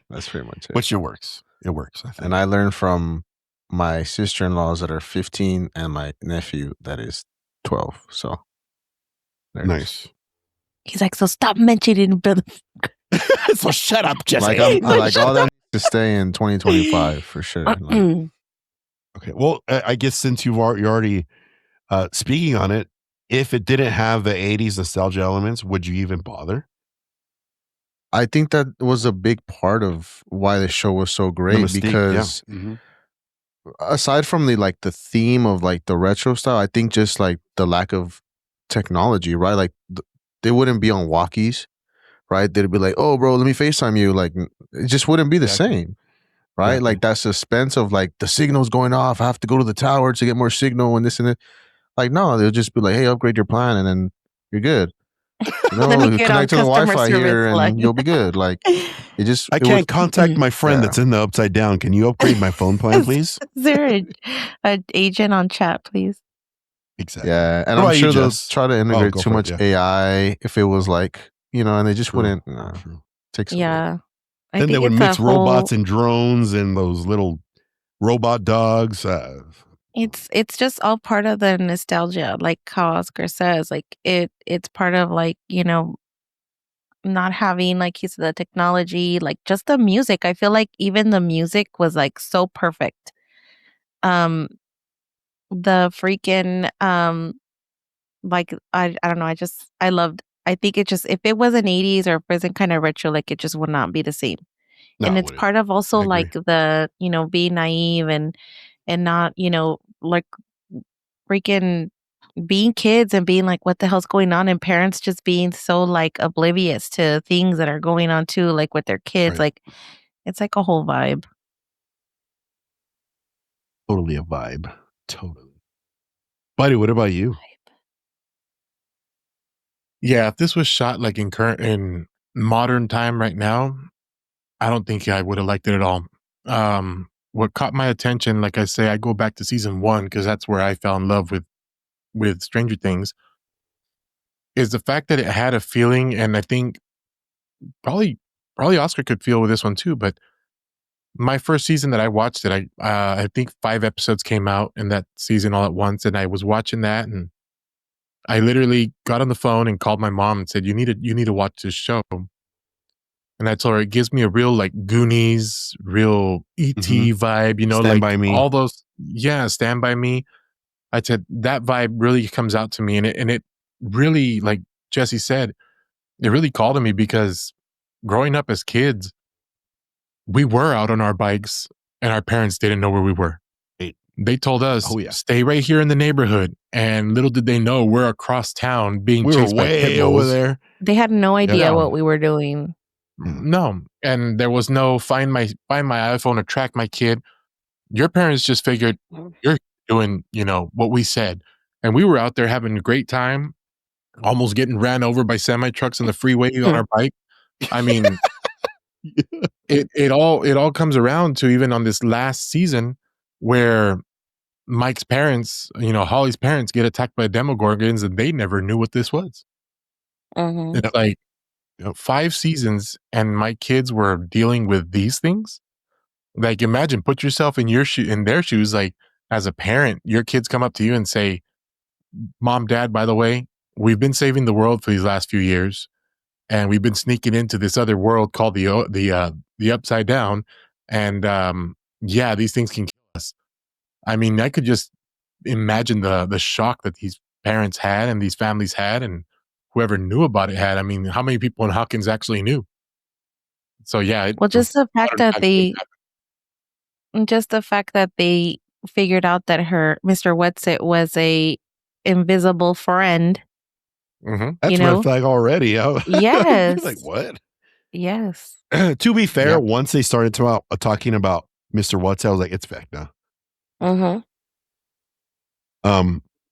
that's pretty much it. Which it works. It works, I think. And I learned from my sister-in-laws that are 15 and my nephew that is 12. So nice. He's like, so stop mentioning Billy. So shut up, Jesse. Like I like all that needs to stay in 2025 for sure. Like, okay. Well, I guess since you're already speaking on it, if it didn't have the 80s nostalgia elements, would you even bother? I think that was a big part of why the show was so great because aside from the theme of like the retro style, I think just like the lack of technology, right? Like they wouldn't be on walkies, right? They'd be like, "Oh, bro, let me FaceTime you." Like it just wouldn't be the same, right? Exactly. Like that suspense of like the signal's going off. I have to go to the tower to get more signal and this and that. Like no, they'll just be like, "Hey, upgrade your plan and then you're good." You know, connect to the Wi-Fi here and you'll be good. Like I can't contact my friend that's in the upside down. Can you upgrade my phone plan, please? Is there an agent on chat, please? Exactly. Yeah, and I'm sure they'll try to integrate too much AI if it was like, and they just wouldn't take some. Yeah. Then they would mix robots and drones and those little robot dogs. It's just all part of the nostalgia, like how Oscar says. Like it's part of like, not having, like he said, the technology, like just the music. I feel like even the music was like so perfect. The freaking like I don't know, I loved. I think it just, if it wasn't 80s or if it wasn't kind of retro, like it just would not be the same. No, and it's part of also like the being naive and not like freaking being kids and being like, what the hell's going on, and parents just being so like oblivious to things that are going on too, like with their kids. Like it's like a whole vibe. Totally a vibe. Totally. Buddy, what about you? Yeah, if this was shot like in modern time right now, I don't think I would have liked it at all. What caught my attention, like I say, I go back to season 1 because that's where I fell in love with Stranger Things. is the fact that it had a feeling, and I think probably Oscar could feel with this one too. But my first season that I watched it, I think 5 episodes came out in that season all at once, and I was watching that, and I literally got on the phone and called my mom and said, you need to watch this show." And I told her it gives me a real like Goonies, real Mhm. ET vibe, Stand like by Me. all those, yeah, Stand by Me. I said that vibe really comes out to me, and it really, like Jesse said, it really called to me because growing up as kids, we were out on our bikes and our parents didn't know where we were. Right. They told us, Oh, yeah. stay right here in the neighborhood. And little did they know we're across town being We were chased by pit way over bulls. there. They had no idea No. what we were doing. Yeah. No. And there was no find my iPhone or track my kid. Your parents just figured you're doing, what we said. And we were out there having a great time, almost getting ran over by semi trucks on the freeway on our bike. I mean, it all comes around to even on this last season where Mike's parents, Holly's parents get attacked by Demogorgons and they never knew what this was. Mhm. It's like 5 seasons and my kids were dealing with these things. Like imagine, put yourself in in their shoes. Like as a parent, your kids come up to you and say, "Mom, Dad, by the way, we've been saving the world for these last few years, and we've been sneaking into this other world called the Upside Down, and yeah, these things can kill us." I mean, I could just imagine the shock that these parents had and these families had, and whoever knew about it had. I mean, how many people in Hawkins actually knew? So yeah, Well, a lot of times things happen. just the fact that they figured out that Mr. Whatsit was a invisible friend, Mhm. you That's red know? flag already. You're like, Yes. what? Yes. To be fair, Yep. once they started talking about Mr. What's, I was like, it's fake now. Mhm.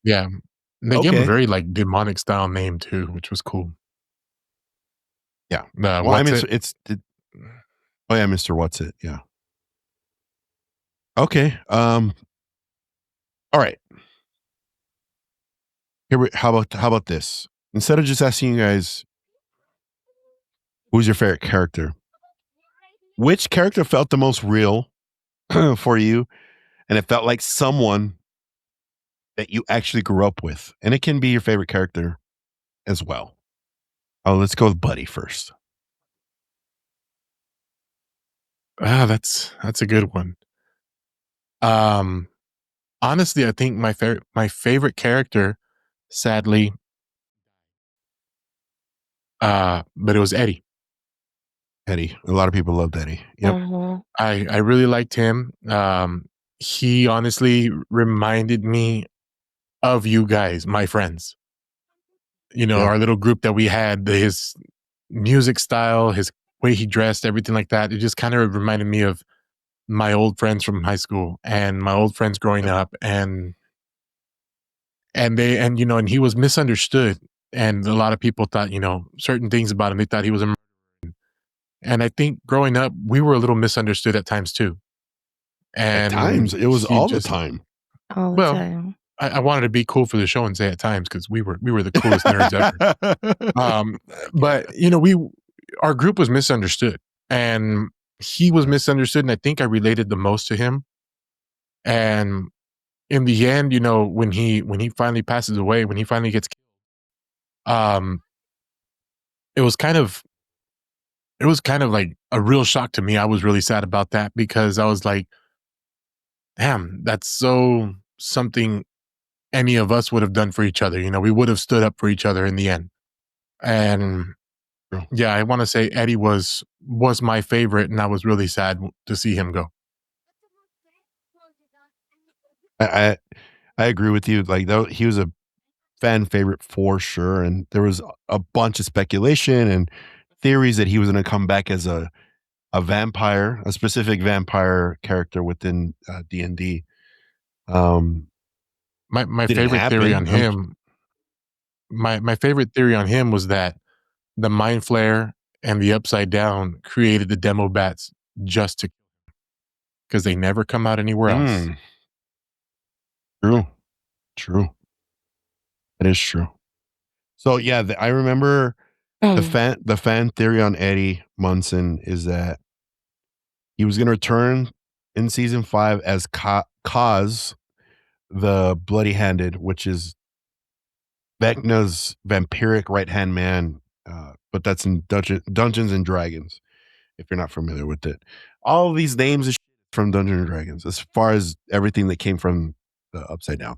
Yeah. And they gave him a Okay. very like demonic style name too, which was cool. Yeah. Well, I What's mean, it? oh yeah, Mr. What's it? Yeah. Okay. All right. How about this? Instead of just asking you guys, who's your favorite character? Which character felt the most real for you, and it felt like someone that you actually grew up with? And it can be your favorite character as well. Oh, let's go with Buddy first. That's a good one. Um, Honestly, I think my favorite character, sadly, but it was Eddie. Eddie. A lot of people loved Eddie. Yep. Mhm. I really liked him. He honestly reminded me of you guys, my friends. Yeah. Our little group that we had, his music style, his way he dressed, everything like that. It just kind of reminded me of my old friends from high school and my old friends growing Yep. up, and he was misunderstood, and a lot of people thought certain things about him. They thought he was a murderer. And I think growing up, we were a little misunderstood at times too. At times, And it was he all the just time. All the well, time. I wanted to be cool for the show and say at times because we were the coolest nerds ever. Um, but our group was misunderstood, and he was misunderstood, and I think I related the most to him. And in the end, when he finally passes away, when he finally gets um it was kind of like a real shock to me. I was really sad about that because I was like, damn, that's so something any of us would have done for each other. We would have stood up for each other in the end. And True. yeah, I want to say Eddie was my favorite, and I was really sad to see him go. I agree with you. Like, though, he was a fan favorite for sure, and there was a bunch of speculation and theories that he was going to come back as a vampire, a specific vampire character within D&D. My Didn't favorite theory happen. on him, my favorite theory on him was that the mind flare and the upside down created the demo bats just to because they never come out anywhere else. Mm, true. True. That is true. So yeah, I remember the Mm. fan theory on Eddie Munson is that he was going to return in season 5 as Kaz, the bloody handed, which is Vecna's vampiric right hand man. But that's in Dungeons and Dragons. If you're not familiar with it, all of these names are from Dungeons and Dragons, as far as everything that came from the Upside Down.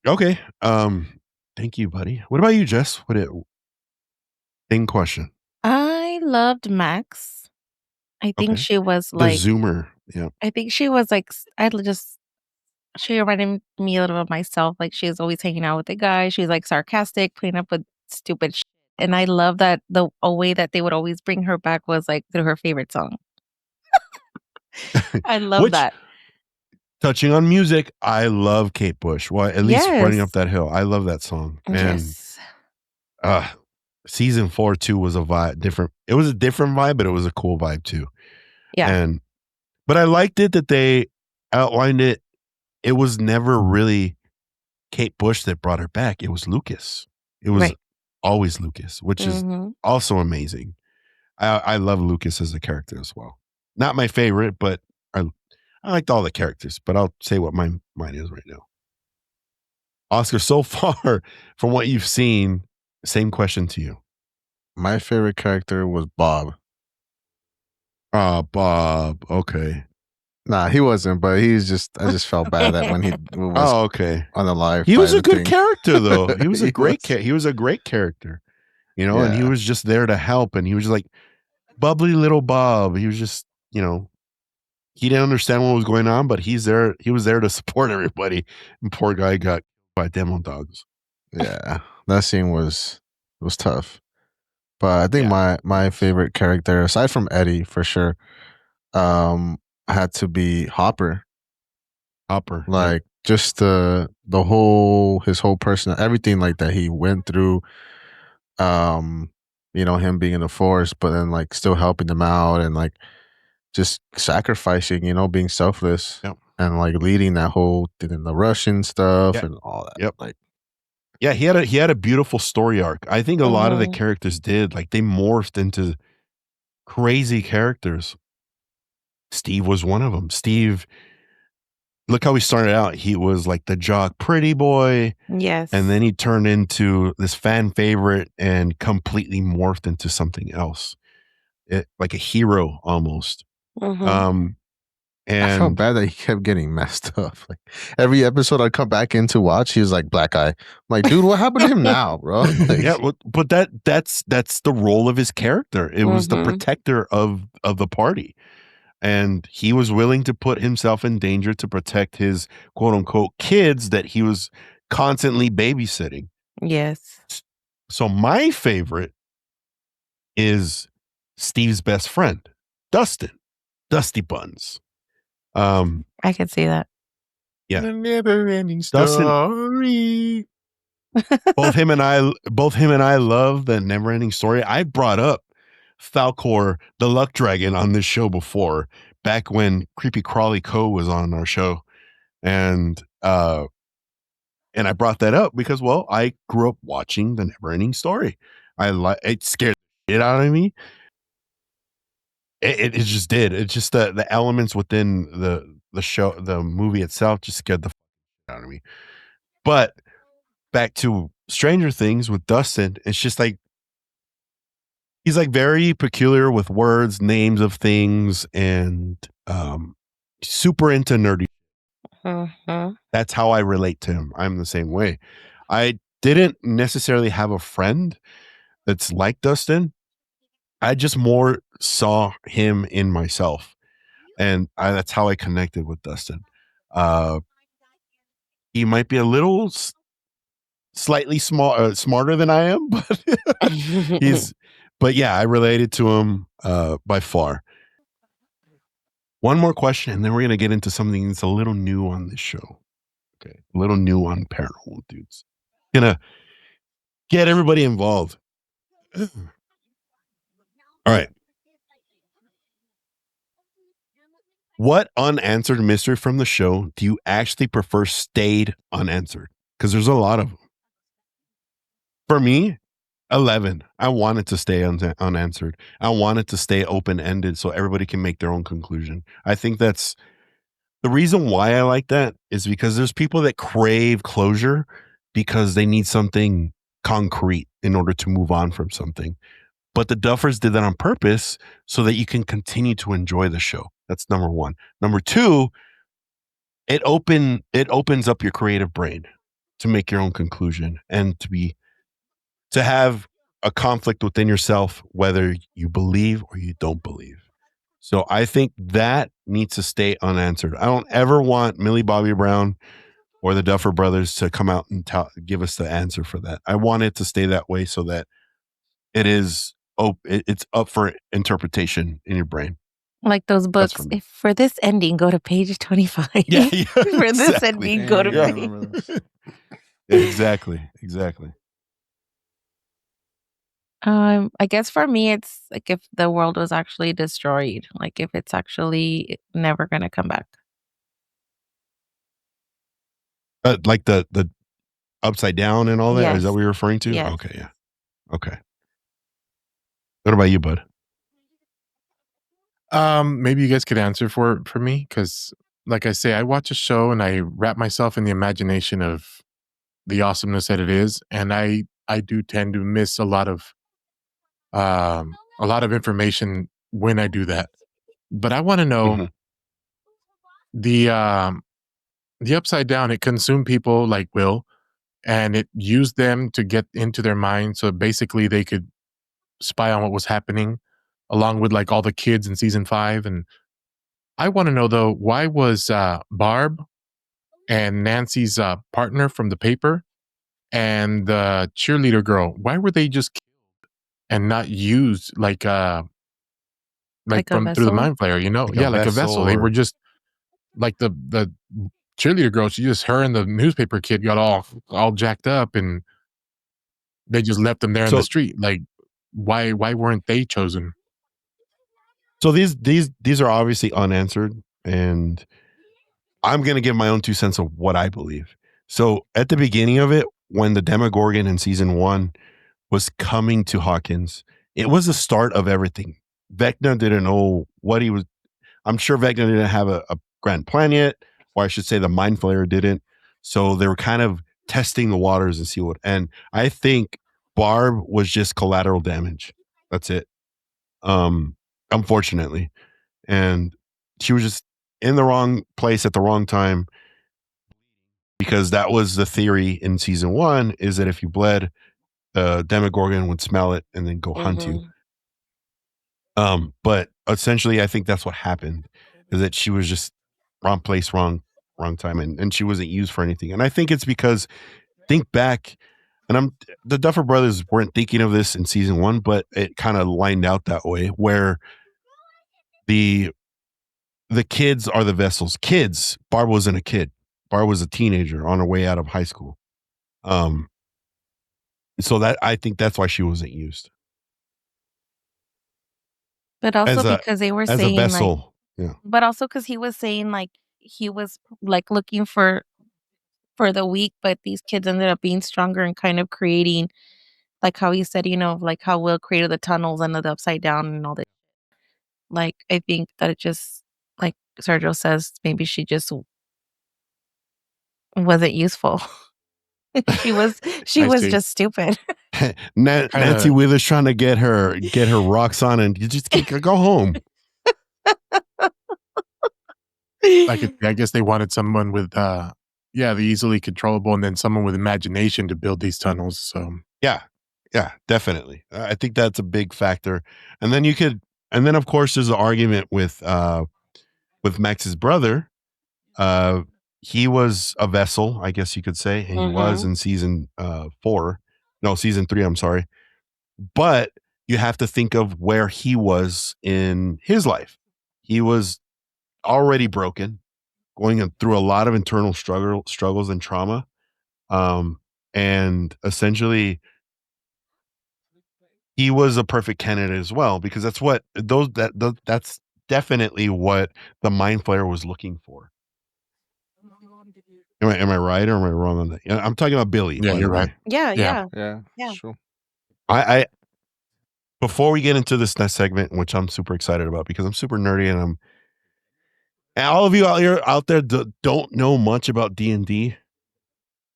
Okay. Thank you, buddy. What about you, Jess? Thing question. I loved Max. I think Okay. she was The like Zoomer. Yeah. I think she was like she reminded me a little of myself. Like she was always hanging out with the guy. She was like sarcastic, putting up with stupid shit. And I love that a way that they would always bring her back was like through her favorite song. I love Which, that. touching on music, I love Kate Bush. Well, at least Running Up Yes. That Hill. I love that song. And Yes. season 4 too was a vibe different. It was a different vibe, but it was a cool vibe too. Yeah. But I liked it that they outlined it. It was never really Kate Bush that brought her back. It was Lucas. It was Right. always Lucas, which is also amazing. I love Lucas as a character as well. Not my favorite, but I liked all the characters. But I'll say what mine is right now. Oscar, so far from what you've seen, same question to you. My favorite character was Bob. Bob. Okay. Nah, he wasn't, but I just felt bad that when he was Okay. unalive. He by was a the good thing. character, though. He was a He great was. he was a great character, and he Yeah. was just there to help, and he was just like bubbly little Bob. He was just, he didn't understand what was going on, but he was there to support everybody. And poor guy got by demo dogs. Yeah. That scene was tough. But I think Yeah. my favorite character, aside from Eddie for sure, had to be Hopper. Hopper. Like just his whole person, everything like that he went through. Him being in the force, but then like still helping them out and like just sacrificing, being selfless. Yep. And like leading that whole thing in the Russian stuff Yep. and all that. Yep. Like, yeah, he had a beautiful story arc. I think a lot of the characters did, like they morphed into crazy characters. Steve was one of them. Steve, look how he started out. He was like the jock pretty boy. Yes. And then he turned into this fan favorite and completely morphed into something else. Like a hero almost. I felt And bad that he kept getting messed up. Like every episode I'd come back in to watch, he was like black eye. I'm like, dude, what happened to him now, bro? Like, yeah, but that's the role of his character. It was the protector of the party. And he was willing to put himself in danger to protect his quote unquote kids that he was constantly babysitting. Yes. So my favorite is Steve's best friend, Dustin, Dusty Buns. I can see that. Yeah. The never-ending Dustin, story. both him and I love the never-ending story. I brought up Falcor, the Luck Dragon, on this show before, back when Creepy Crawly Co was on our show, and I brought that up because, well, I grew up watching the never-ending story. It scared the shit out of me. It just did. It's just the elements within the show, the movie itself, just scared the fuck out of me. But back to Stranger Things with Dustin, it's just like he's like very peculiar with words, names of things, and super into nerdy. That's how I relate to him. I'm the same way. I didn't necessarily have a friend that's like Dustin. I just more saw him in myself, and that's how I connected with Dustin. He might be a little slightly smarter than I am, but but yeah, I related to him by far. One more question, and then we're going to get into something that's a little new on this show. Okay. A little new on Paranormal Dudes. Gonna get everybody involved. All right. What unanswered mystery from the show do you actually prefer stayed unanswered? Because there's a lot of them. For me, 11. I want it to stay unanswered. I want it to stay open ended so everybody can make their own conclusion. I think that's the reason why I like that is because there's people that crave closure because they need something concrete in order to move on from something. But the Duffers did that on purpose so that you can continue to enjoy the show. That's number one. Number two, it opens up your creative brain to make your own conclusion and to have a conflict within yourself, whether you believe or you don't believe. So I think that needs to stay unanswered. I don't ever want Millie Bobby Brown or the Duffer Brothers to come out and give us the answer for that. I want it to stay that way so that it's up for interpretation in your brain. Like those That's for books. me. If for this ending, go to page 25. Yeah, For this ending, go to Yeah, I page. remember this. exactly. I guess for me, it's like if the world was actually destroyed, like if it's actually never gonna come back. Like the upside down and all that. Is that Yes. what you're referring to? Yes. Okay, yeah. Okay. What about you, bud? Maybe you guys could answer for me because, like I say, I watch a show and I wrap myself in the imagination of the awesomeness that it is, and I do tend to miss a lot of information when I do that. But I want to know Mhm. the upside down. It consumed people like Will, and it used them to get into their mind, so basically they could spy on what was happening, along with like all the kids in season 5. And I want to know though, why was Barb and Nancy's partner from the paper and the cheerleader girl, why were they just and not used like Like a from through the vessel. mind flayer, you know? Like a Yeah, like a vessel vessel. They were or just like the cheerleader girl. She just her and the newspaper kid got all jacked up, and they just left them there in the so street. Like, why weren't they chosen? so these are obviously unanswered, and I'm gonna give my own 2 cents of what I believe. So at the beginning of it, when the Demogorgon in season 1 was coming to Hawkins, it was the start of everything. Vecna didn't know what he was. I'm sure Vecna didn't have a grand plan yet, or I should say the Mind Flayer didn't. So they were kind of testing the waters and see what. And I think Barb was just collateral damage. That's it. Um, Unfortunately, and she was just in the wrong place at the wrong time because that was the theory in season 1 is that if you bled, Demogorgon would smell it and then go hunt you. But essentially, I think that's what happened is that she was just wrong place, wrong time, and she wasn't used for anything. And I think it's because think back, and the Duffer Brothers weren't thinking of this in season 1, but it kind of lined out that way where the kids are the vessels. Kids. Barb wasn't a kid. Barb was a teenager on her way out of high school. So that I think that's why she wasn't used But also as a because they were as a saying like, vessel. Yeah. but also because he was saying like he was like looking for the weak, but these kids ended up being stronger and kind of creating like how he said, like how Will created the tunnels and the upside down and all that. Like I think that it just like Sergio says, maybe she just wasn't useful. she was I see. just stupid. Nancy Wheeler's trying to get her rocks on, and you just can't go home. I guess they wanted someone with the easily controllable, and then someone with imagination to build these tunnels. So Yeah, definitely. I think that's a big factor. And then of course there's an argument with Max's brother. He was a vessel, I guess you could say, and he was in season 4. No, season 3, I'm sorry. But you have to think of where he was in his life. He was already broken, going through a lot of internal struggles and trauma. And essentially he was a perfect candidate as well because that's definitely what the Mind Flayer was looking for. Am I right or am I wrong on that? I'm talking about Billy. Yeah, by you're the way. right. Yeah, Yeah. yeah. Yeah, Yeah. true. I before we get into this next segment, which I'm super excited about because I'm super nerdy and all of you out there don't know much about D&D.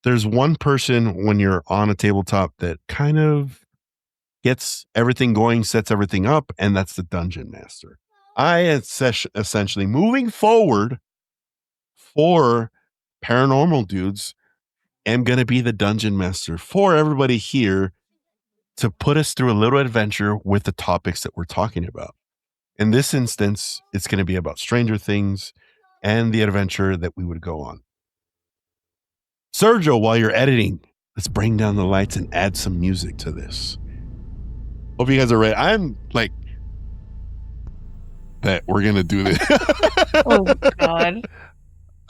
There's one person when you're on a tabletop that kind of gets everything going, sets everything up, and that's the dungeon master. I essentially moving forward for Paranormal Dudes am going to be the dungeon master for everybody here to put us through a little adventure with the topics that we're talking about. In this instance, it's going to be about Stranger Things and the adventure that we would go on. Sergio, while you're editing, let's bring down the lights and add some music to this. Hope you guys are ready. I'm like, that we're going to do this. Oh God.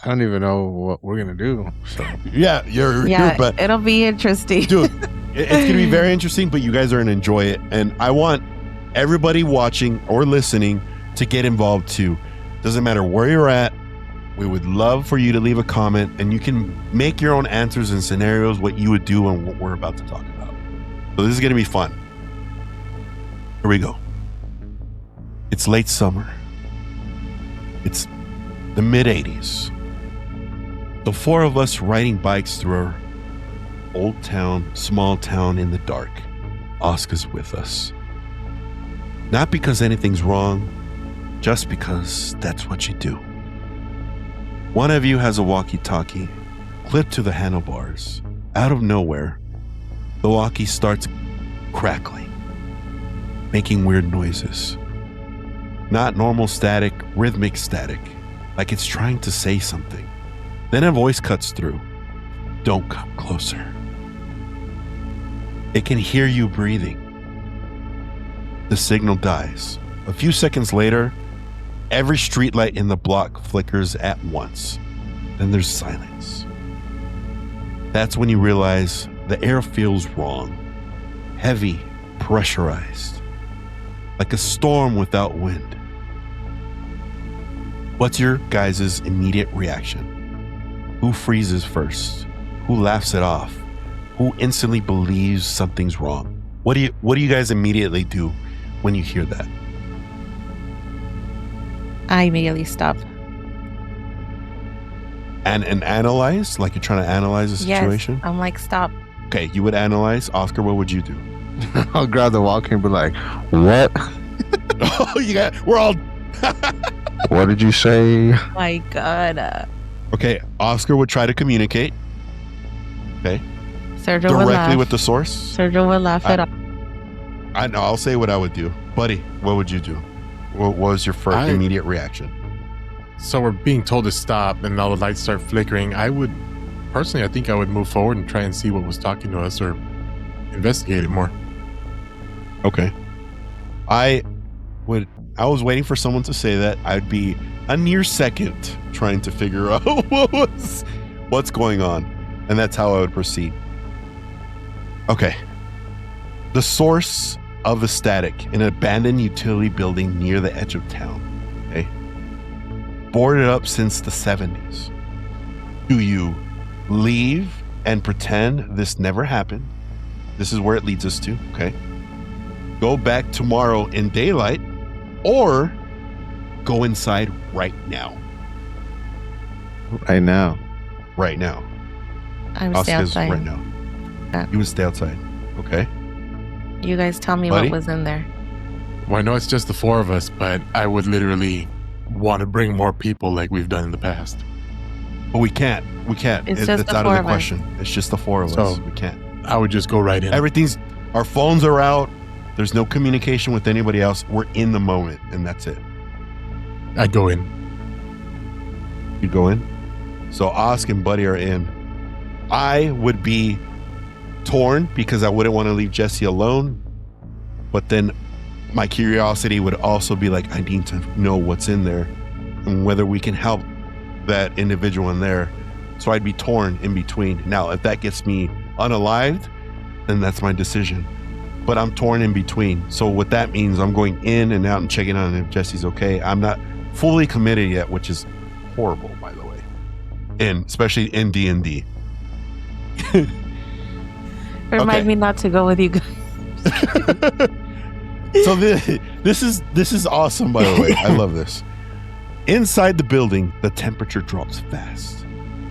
I don't even know what we're gonna do. So Yeah, you're but it'll be interesting. dude, it's going to be very interesting, but you guys are going to enjoy it. And I want everybody watching or listening to get involved too. Doesn't matter where you're at. We would love for you to leave a comment and you can make your own answers and scenarios, what you would do and what we're about to talk about. So this is going to be fun. Here we go. It's late summer. It's the mid-'80s. The four of us riding bikes through our old town, small town in the dark. Oscar's with us. Not because anything's wrong, just because that's what you do. One of you has a walkie-talkie clipped to the handlebars. Out of nowhere, the walkie starts crackling, making weird noises. Not normal static, rhythmic static, like it's trying to say something. Then a voice cuts through. Don't come closer. It can hear you breathing. The signal dies. A few seconds later, every streetlight in the block flickers at once. Then there's silence. That's when you realize the air feels wrong. Heavy, pressurized. Like a storm without wind. What's your guys' immediate reaction? Who freezes first? Who laughs it off? Who instantly believes something's wrong? What do you guys immediately do when you hear that? I immediately stop. And analyze? Like you're trying to analyze the situation? Yes, I'm like, stop. Okay, you would analyze. Oscar, what would you do? I'll grab the walkie and be like, "What? Oh, we're all What did you say?" My God. okay. Oscar would try to communicate. Okay, Sergio would directly laugh. with the source. Sergio would laugh it off. I know. I'll say what I would do, buddy. What would you do? What was your first immediate reaction? So we're being told to stop and all the lights start flickering. I think I would move forward and try and see what was talking to us or investigate it more. Okay. I was waiting for someone to say that. I'd be a near second trying to figure out what's going on. And that's how I would proceed. Okay. The source of the static, an abandoned utility building near the edge of town. Okay. Boarded up since the 70s. Do you leave and pretend this never happened? This is where it leads us to. Okay. Go back tomorrow in daylight or go inside right now. Right now. Right now. I would stay Oscar's outside. right now. Yeah. You would stay outside. Okay. You guys tell me Buddy? what was in there. Well, I know it's just the four of us, but I would literally want to bring more people like we've done in the past. But we can't. We can't. It's just it's the out four of the of us. question. It's just the four of So- us. We can't. I would just go right in. Our phones are out. There's no communication with anybody else. We're in the moment, and that's it. I'd go in. You go in. So Oscar and Buddy are in. I would be torn because I wouldn't want to leave Jesse alone. But then my curiosity would also be like, I need to know what's in there and whether we can help that individual in there. So I'd be torn in between. Now, if that gets me unalived, then that's my decision. But I'm torn in between. So what that means, I'm going in and out and checking on if Jesse's okay. I'm not fully committed yet, which is horrible, by the way. especially in D&D. Remind me not to go with you guys. So this is awesome, by the way. I love this. Inside the building, the temperature drops fast.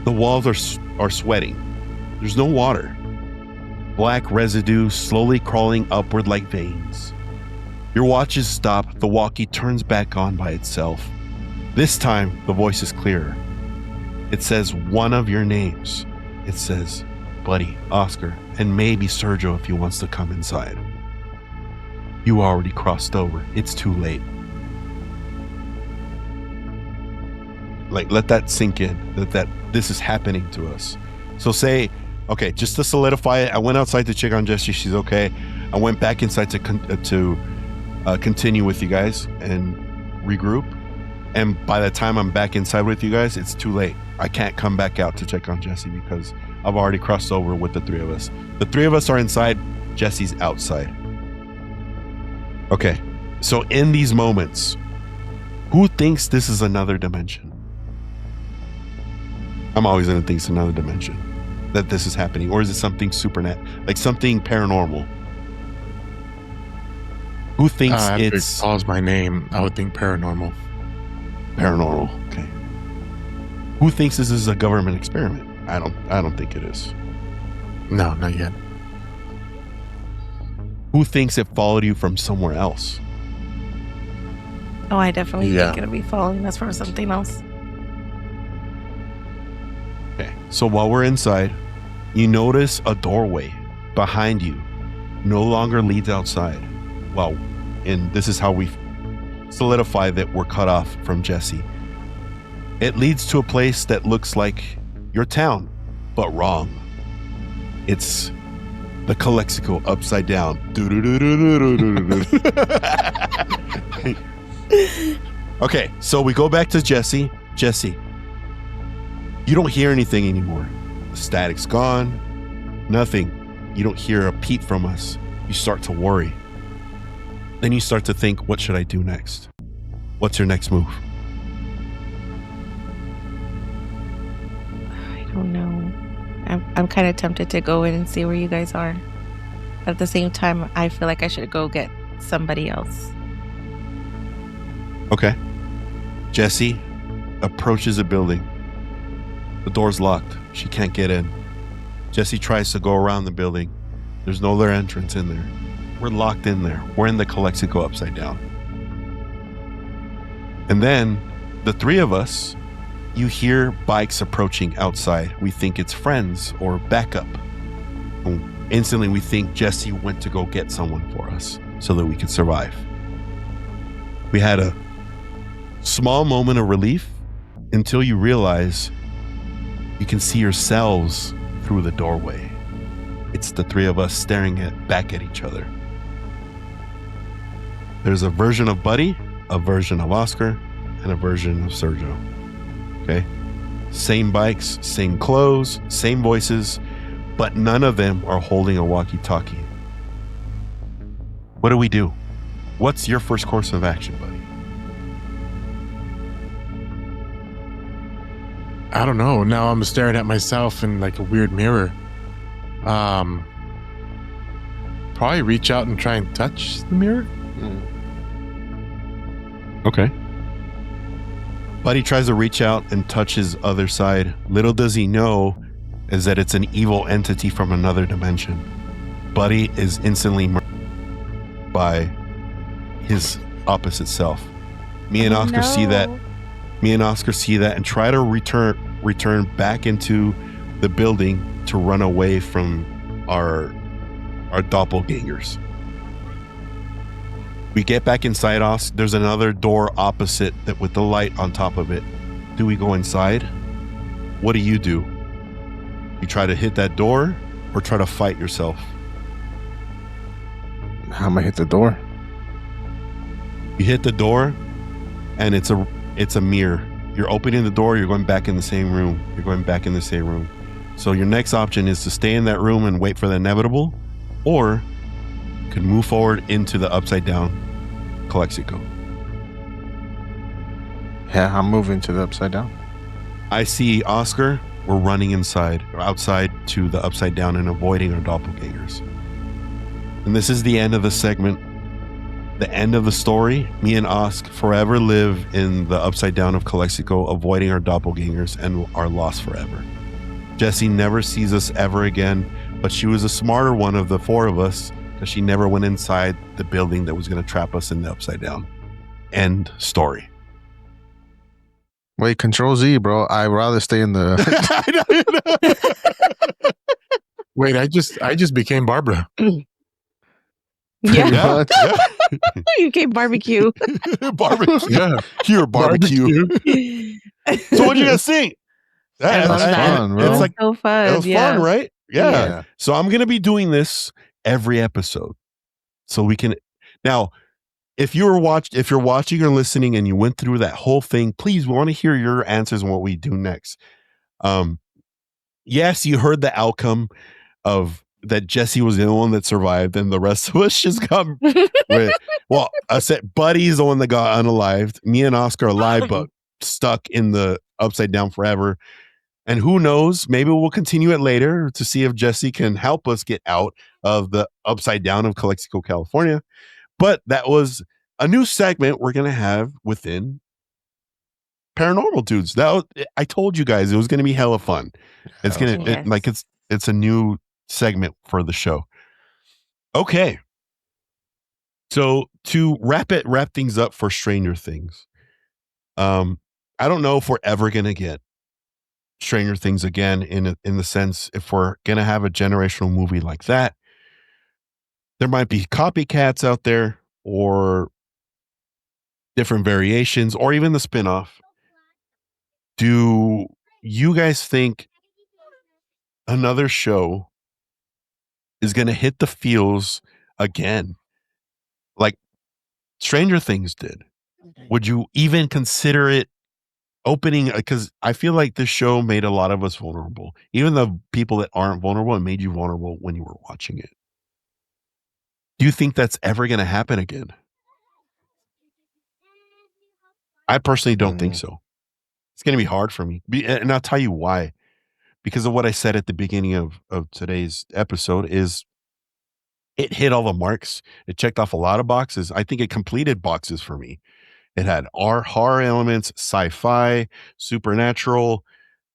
The walls are sweating. There's no water. Black residue slowly crawling upward like veins. Your watches stop. The walkie turns back on by itself. This time, the voice is clearer. It says one of your names. It says Buddy, Oscar, and maybe Sergio if he wants to come inside. You already crossed over. It's too late. Like, let that sink in, that this is happening to us. So say, okay, just to solidify it, I went outside to check on Jessie. She's okay. I went back inside to continue with you guys and regroup. And by the time I'm back inside with you guys, it's too late. I can't come back out to check on Jessie because I've already crossed over with the three of us. The three of us are inside. Jessie's outside. Okay, so in these moments, who thinks this is another dimension? I'm always going to think it's another dimension, that this is happening. Or is it something supernatural, like something paranormal? Who thinks After it's... it calls my name, I would think paranormal. Paranormal, okay. Who thinks this is a government experiment? I don't think it is. No, not yet. Who thinks it followed you from somewhere else? Oh, I definitely Yeah. think it'll be following us from something else. Okay, so while we're inside, you notice a doorway behind you no longer leads outside. Well, and this is how we solidify that we're cut off from Jessie. It leads to a place that looks like your town, but wrong. It's the Calexico upside down. Okay, so we go back to Jessie. Jessie, you don't hear anything anymore. The static's gone. Nothing. You don't hear a peep from us. You start to worry. Then you start to think, what should I do next? What's your next move? I don't know. I'm kind of tempted to go in and see where you guys are. But at the same time, I feel like I should go get somebody else. Okay. Jessie approaches a building. The door's locked. She can't get in. Jessie tries to go around the building. There's no other entrance in there. We're locked in there. We're in the Calexico upside down. And then the three of us, you hear bikes approaching outside. We think it's friends or backup. And instantly we think Jessie went to go get someone for us so that we could survive. We had a small moment of relief until you realize you can see yourselves through the doorway. It's the three of us staring back at each other. There's a version of Buddy, a version of Oscar, and a version of Sergio. Okay? Same bikes, same clothes, same voices, but none of them are holding a walkie-talkie. What do we do? What's your first course of action, Buddy? I don't know. Now I'm staring at myself in like a weird mirror. Probably reach out and try and touch the mirror. Okay. Buddy tries to reach out and touch his other side. Little does he know is that it's an evil entity from another dimension. Buddy is instantly murdered by his opposite self. Me and Oscar see that. Me and Oscar see that and try to return back into the building to run away from our doppelgangers. We get back inside us. There's another door opposite that with the light on top of it. Do we go inside? What do? You try to hit that door or try to fight yourself? I'm gonna hit the door. You hit the door and it's a mirror. You're opening the door, you're going back in the same room. You're going back in the same room. So your next option is to stay in that room and wait for the inevitable, or you could move forward into the upside down Calexico. Yeah, I'm moving to the upside down. I see Oscar. We're running outside to the upside down and avoiding our doppelgangers. And this is the end of the segment. The end of the story. Me and Oscar forever live in the upside down of Calexico, avoiding our doppelgangers and are lost forever. Jessie never sees us ever again, but she was a smarter one of the four of us because she never went inside the building that was going to trap us in the upside down. End story. Wait, Control Z, bro. I'd rather stay in the. Wait, I just became Barbara. Yeah. What? Yeah. You came barbecue. Barbecue. Yeah, You're barbecue. So what'd you guys think? I love That's that. fun, It bro. was like so fun. it was yeah. fun, right? Yeah. Yeah. So I'm gonna be doing this every episode. So we can now if you're watching or listening and you went through that whole thing, please, we want to hear your answers on what we do next. Yes, you heard the outcome of that Jessie was the only one that survived, and the rest of us just got well, I said Buddy's the one that got unalived. Me and Oscar alive, but stuck in the upside down forever. And who knows, maybe we'll continue it later to see if Jessie can help us get out of the upside down of Calexico, California. But that was a new segment we're going to have within Paranormal Dudes. I told you guys it was going to be hella fun. It's going to Yes. it's a new segment for the show. Okay. So to wrap things up for Stranger Things. I don't know if we're ever going to get Stranger Things again in the sense if we're going to have a generational movie like that. There might be copycats out there or different variations or even the spin-off. Do you guys think another show is going to hit the feels again like Stranger Things did? Would you even consider it opening? Because I feel like this show made a lot of us vulnerable. Even the people that aren't vulnerable, it made you vulnerable when you were watching it. Do you think that's ever going to happen again? I personally don't think so. It's going to be hard for me. And I'll tell you why. Because of what I said at the beginning of today's episode is it hit all the marks. It checked off a lot of boxes. I think it completed boxes for me. It had horror elements, sci-fi, supernatural,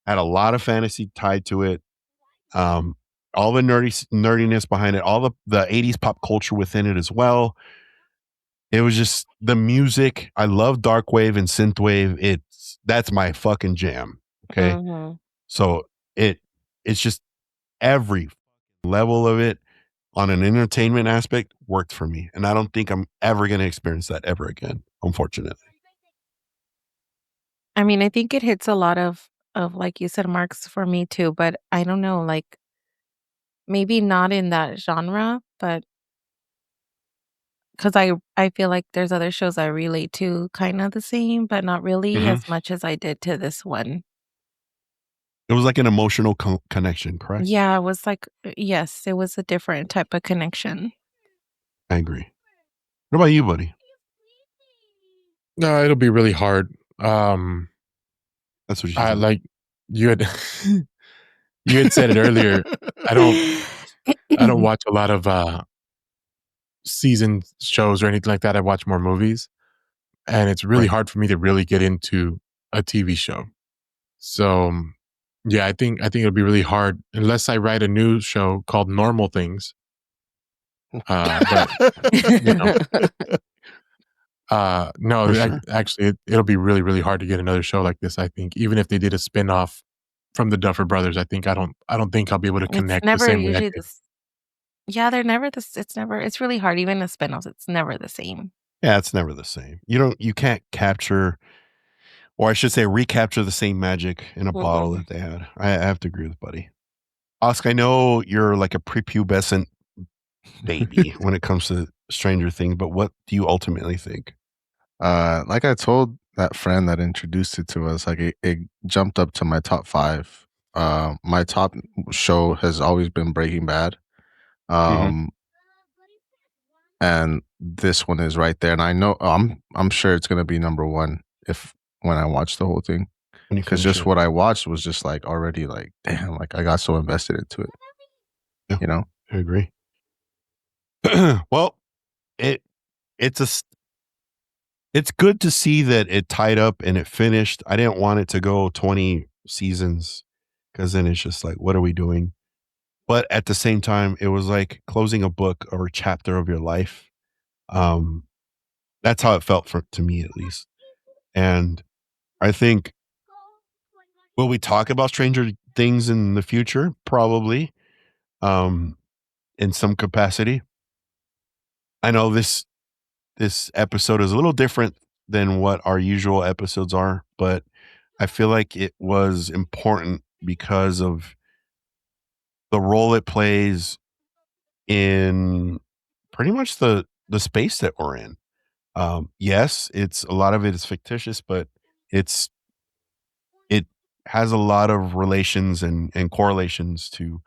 had a lot of fantasy tied to it. All the nerdiness behind it, all the 80s pop culture within it as well. It was just the music. I love darkwave and synthwave. That's my fucking jam. Okay. Mhm. So it's just every level of it on an entertainment aspect worked for me. And I don't think I'm ever going to experience that ever again, unfortunately. I mean, I think it hits a lot of like you said, marks for me too. But I don't know, like maybe not in that genre, but because I feel like there's other shows I relate to kind of the same, but not really Mhm. as much as I did to this one. It was like an emotional connection, correct? Yeah, it was like yes, it was a different type of connection. I agree. What about you, buddy? No, it'll be really hard. That's what she I said. like you had you had said it earlier. I don't watch a lot of season shows or anything like that. I watch more movies, and it's really Right. hard for me to really get into a TV show. So, yeah, I think it'll be really hard unless I write a new show called Normal Things. But you know, no, For sure. actually, it'll be really, really hard to get another show like this. I think even if they did a spin-off from the Duffer Brothers, I don't think I'll be able to It's connect the never same way I usually did. this. Yeah, they're never this. It's really hard. Even the spinoffs, it's never the same. Yeah, it's never the same. You can't capture, or I should say recapture the same magic in a bottle Mm-mm. that they had. I have to agree with buddy. Oscar, I know you're like a prepubescent baby when it comes to Stranger Things, but what do you ultimately think? Like I told that friend that introduced it to us, like it jumped up to my top 5. My top show has always been Breaking Bad. Mhm. And this one is right there. And I know I'm sure it's gonna be number 1 if when I watch the whole thing. when you because finish just it. what I watched was just like already like damn, like I got so invested into it. Yeah. You know, I agree. Well, it's good to see that it tied up and it finished. I didn't want it to go 20 seasons because then it's just like, what are we doing? But at the same time, it was like closing a book or a chapter of your life. Um, that's how it felt to me, at least. And I think, will we talk about Stranger Things in the future? Probably, um, in some capacity. I know this episode is a little different than what our usual episodes are, but I feel like it was important because of the role it plays in pretty much the space that we're in. Yes, it's a lot of it is fictitious, but it's it has a lot of relations and correlations to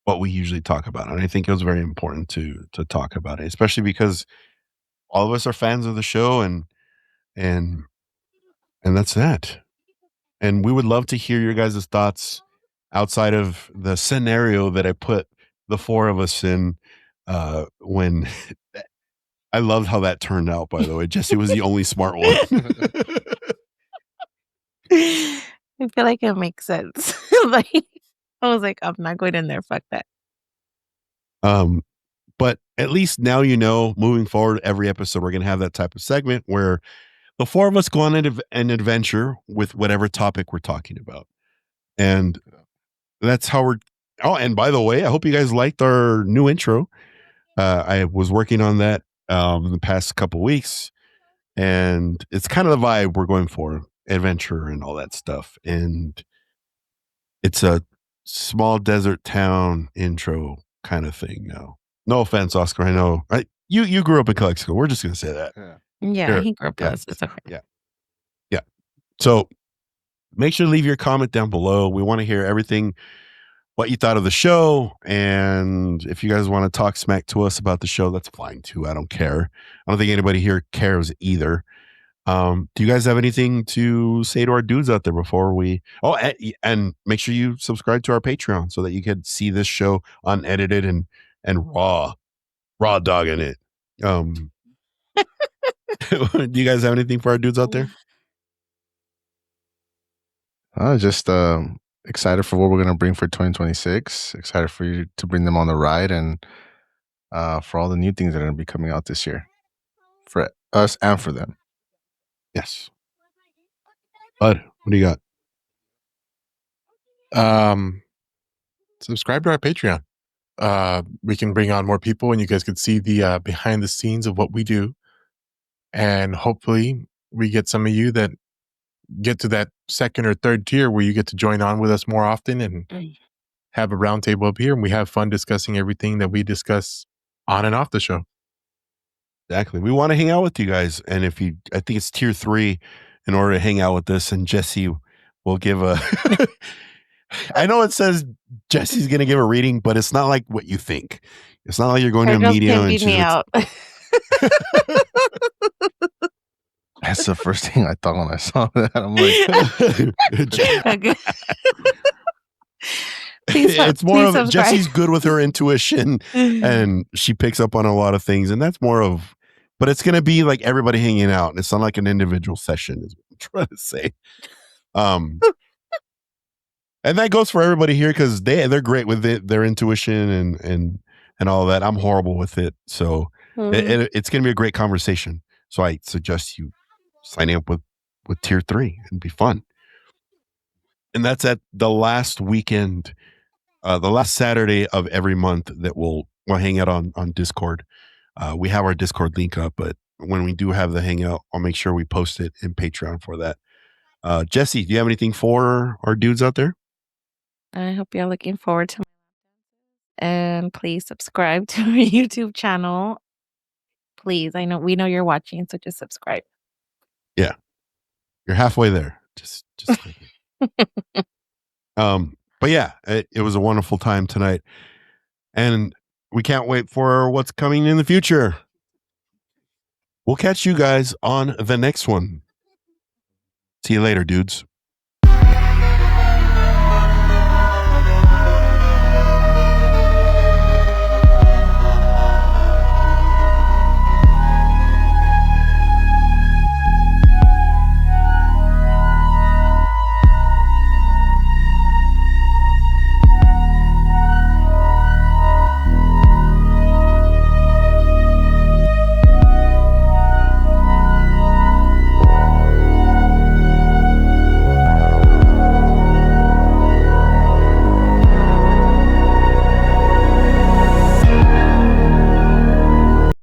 what we usually talk about. And I think it was very important to talk about it, especially because all of us are fans of the show and and that's that. And we would love to hear your guys' thoughts outside of the scenario that I put the four of us in when I loved how that turned out, by the way. Jesse was the only smart one. I feel like it makes sense. Like, I was like, I'm not going in there. Fuck that. But at least now you know, moving forward, every episode we're going to have that type of segment where the four of us go on an adventure with whatever topic we're talking about. And that's how we're. Oh, and by the way, I hope you guys liked our new intro. I was working on that the past couple weeks, and it's kind of the vibe we're going for, adventure and all that stuff. And it's a small desert town intro kind of thing now. No offense, Oscar. I know you grew up in Calexico. We're just gonna say that. Yeah, Here, he grew up with yeah, us. It's okay. yeah. So make sure to leave your comment down below. We want to hear everything, what you thought of the show. And if you guys want to talk smack to us about the show, that's fine too. I don't care. I don't think anybody here cares either. Do you guys have anything to say to our dudes out there before we? Oh, and make sure you subscribe to our Patreon so that you can see this show unedited and raw dogging it. Do you guys have anything for our dudes out there? just excited for what we're gonna bring for 2026. Excited for you to bring them on the ride and for all the new things that are gonna be coming out this year for us and for them. Yes. Bud, what do you got? Subscribe to our Patreon. We can bring on more people and you guys can see the behind the scenes of what we do. And hopefully we get some of you that get to that second or third tier where you get to join on with us more often and have a round table up here and we have fun discussing everything that we discuss on and off the show. Exactly. We want to hang out with you guys. And I think it's tier 3 in order to hang out with us. And Jesse will give a, I know it says Jesse's going to give a reading, but it's not like what you think. It's not like you're going to a Girls medium can and beat me out. That's the first thing I thought when I saw that. I'm like, Okay. It's more of subscribe. Jesse's good with her intuition and she picks up on a lot of things. And that's more of, but it's going to be like everybody hanging out. And it's not like an individual session, is what I'm trying to say. And that goes for everybody here because they're great with it, their intuition and all that. I'm horrible with it. So it's going to be a great conversation. So I suggest you signing up with tier 3 and be fun. And that's at the last weekend, the last Saturday of every month that we'll hang out on Discord. We have our Discord link up, but when we do have the hangout, I'll make sure we post it in Patreon for that. Jesse, do you have anything for our dudes out there? I hope you're looking forward to and please subscribe to our YouTube channel. Please. We know you're watching, so just subscribe. Yeah. You're halfway there. Just but yeah, it was a wonderful time tonight. And we can't wait for what's coming in the future. We'll catch you guys on the next one. See you later, dudes.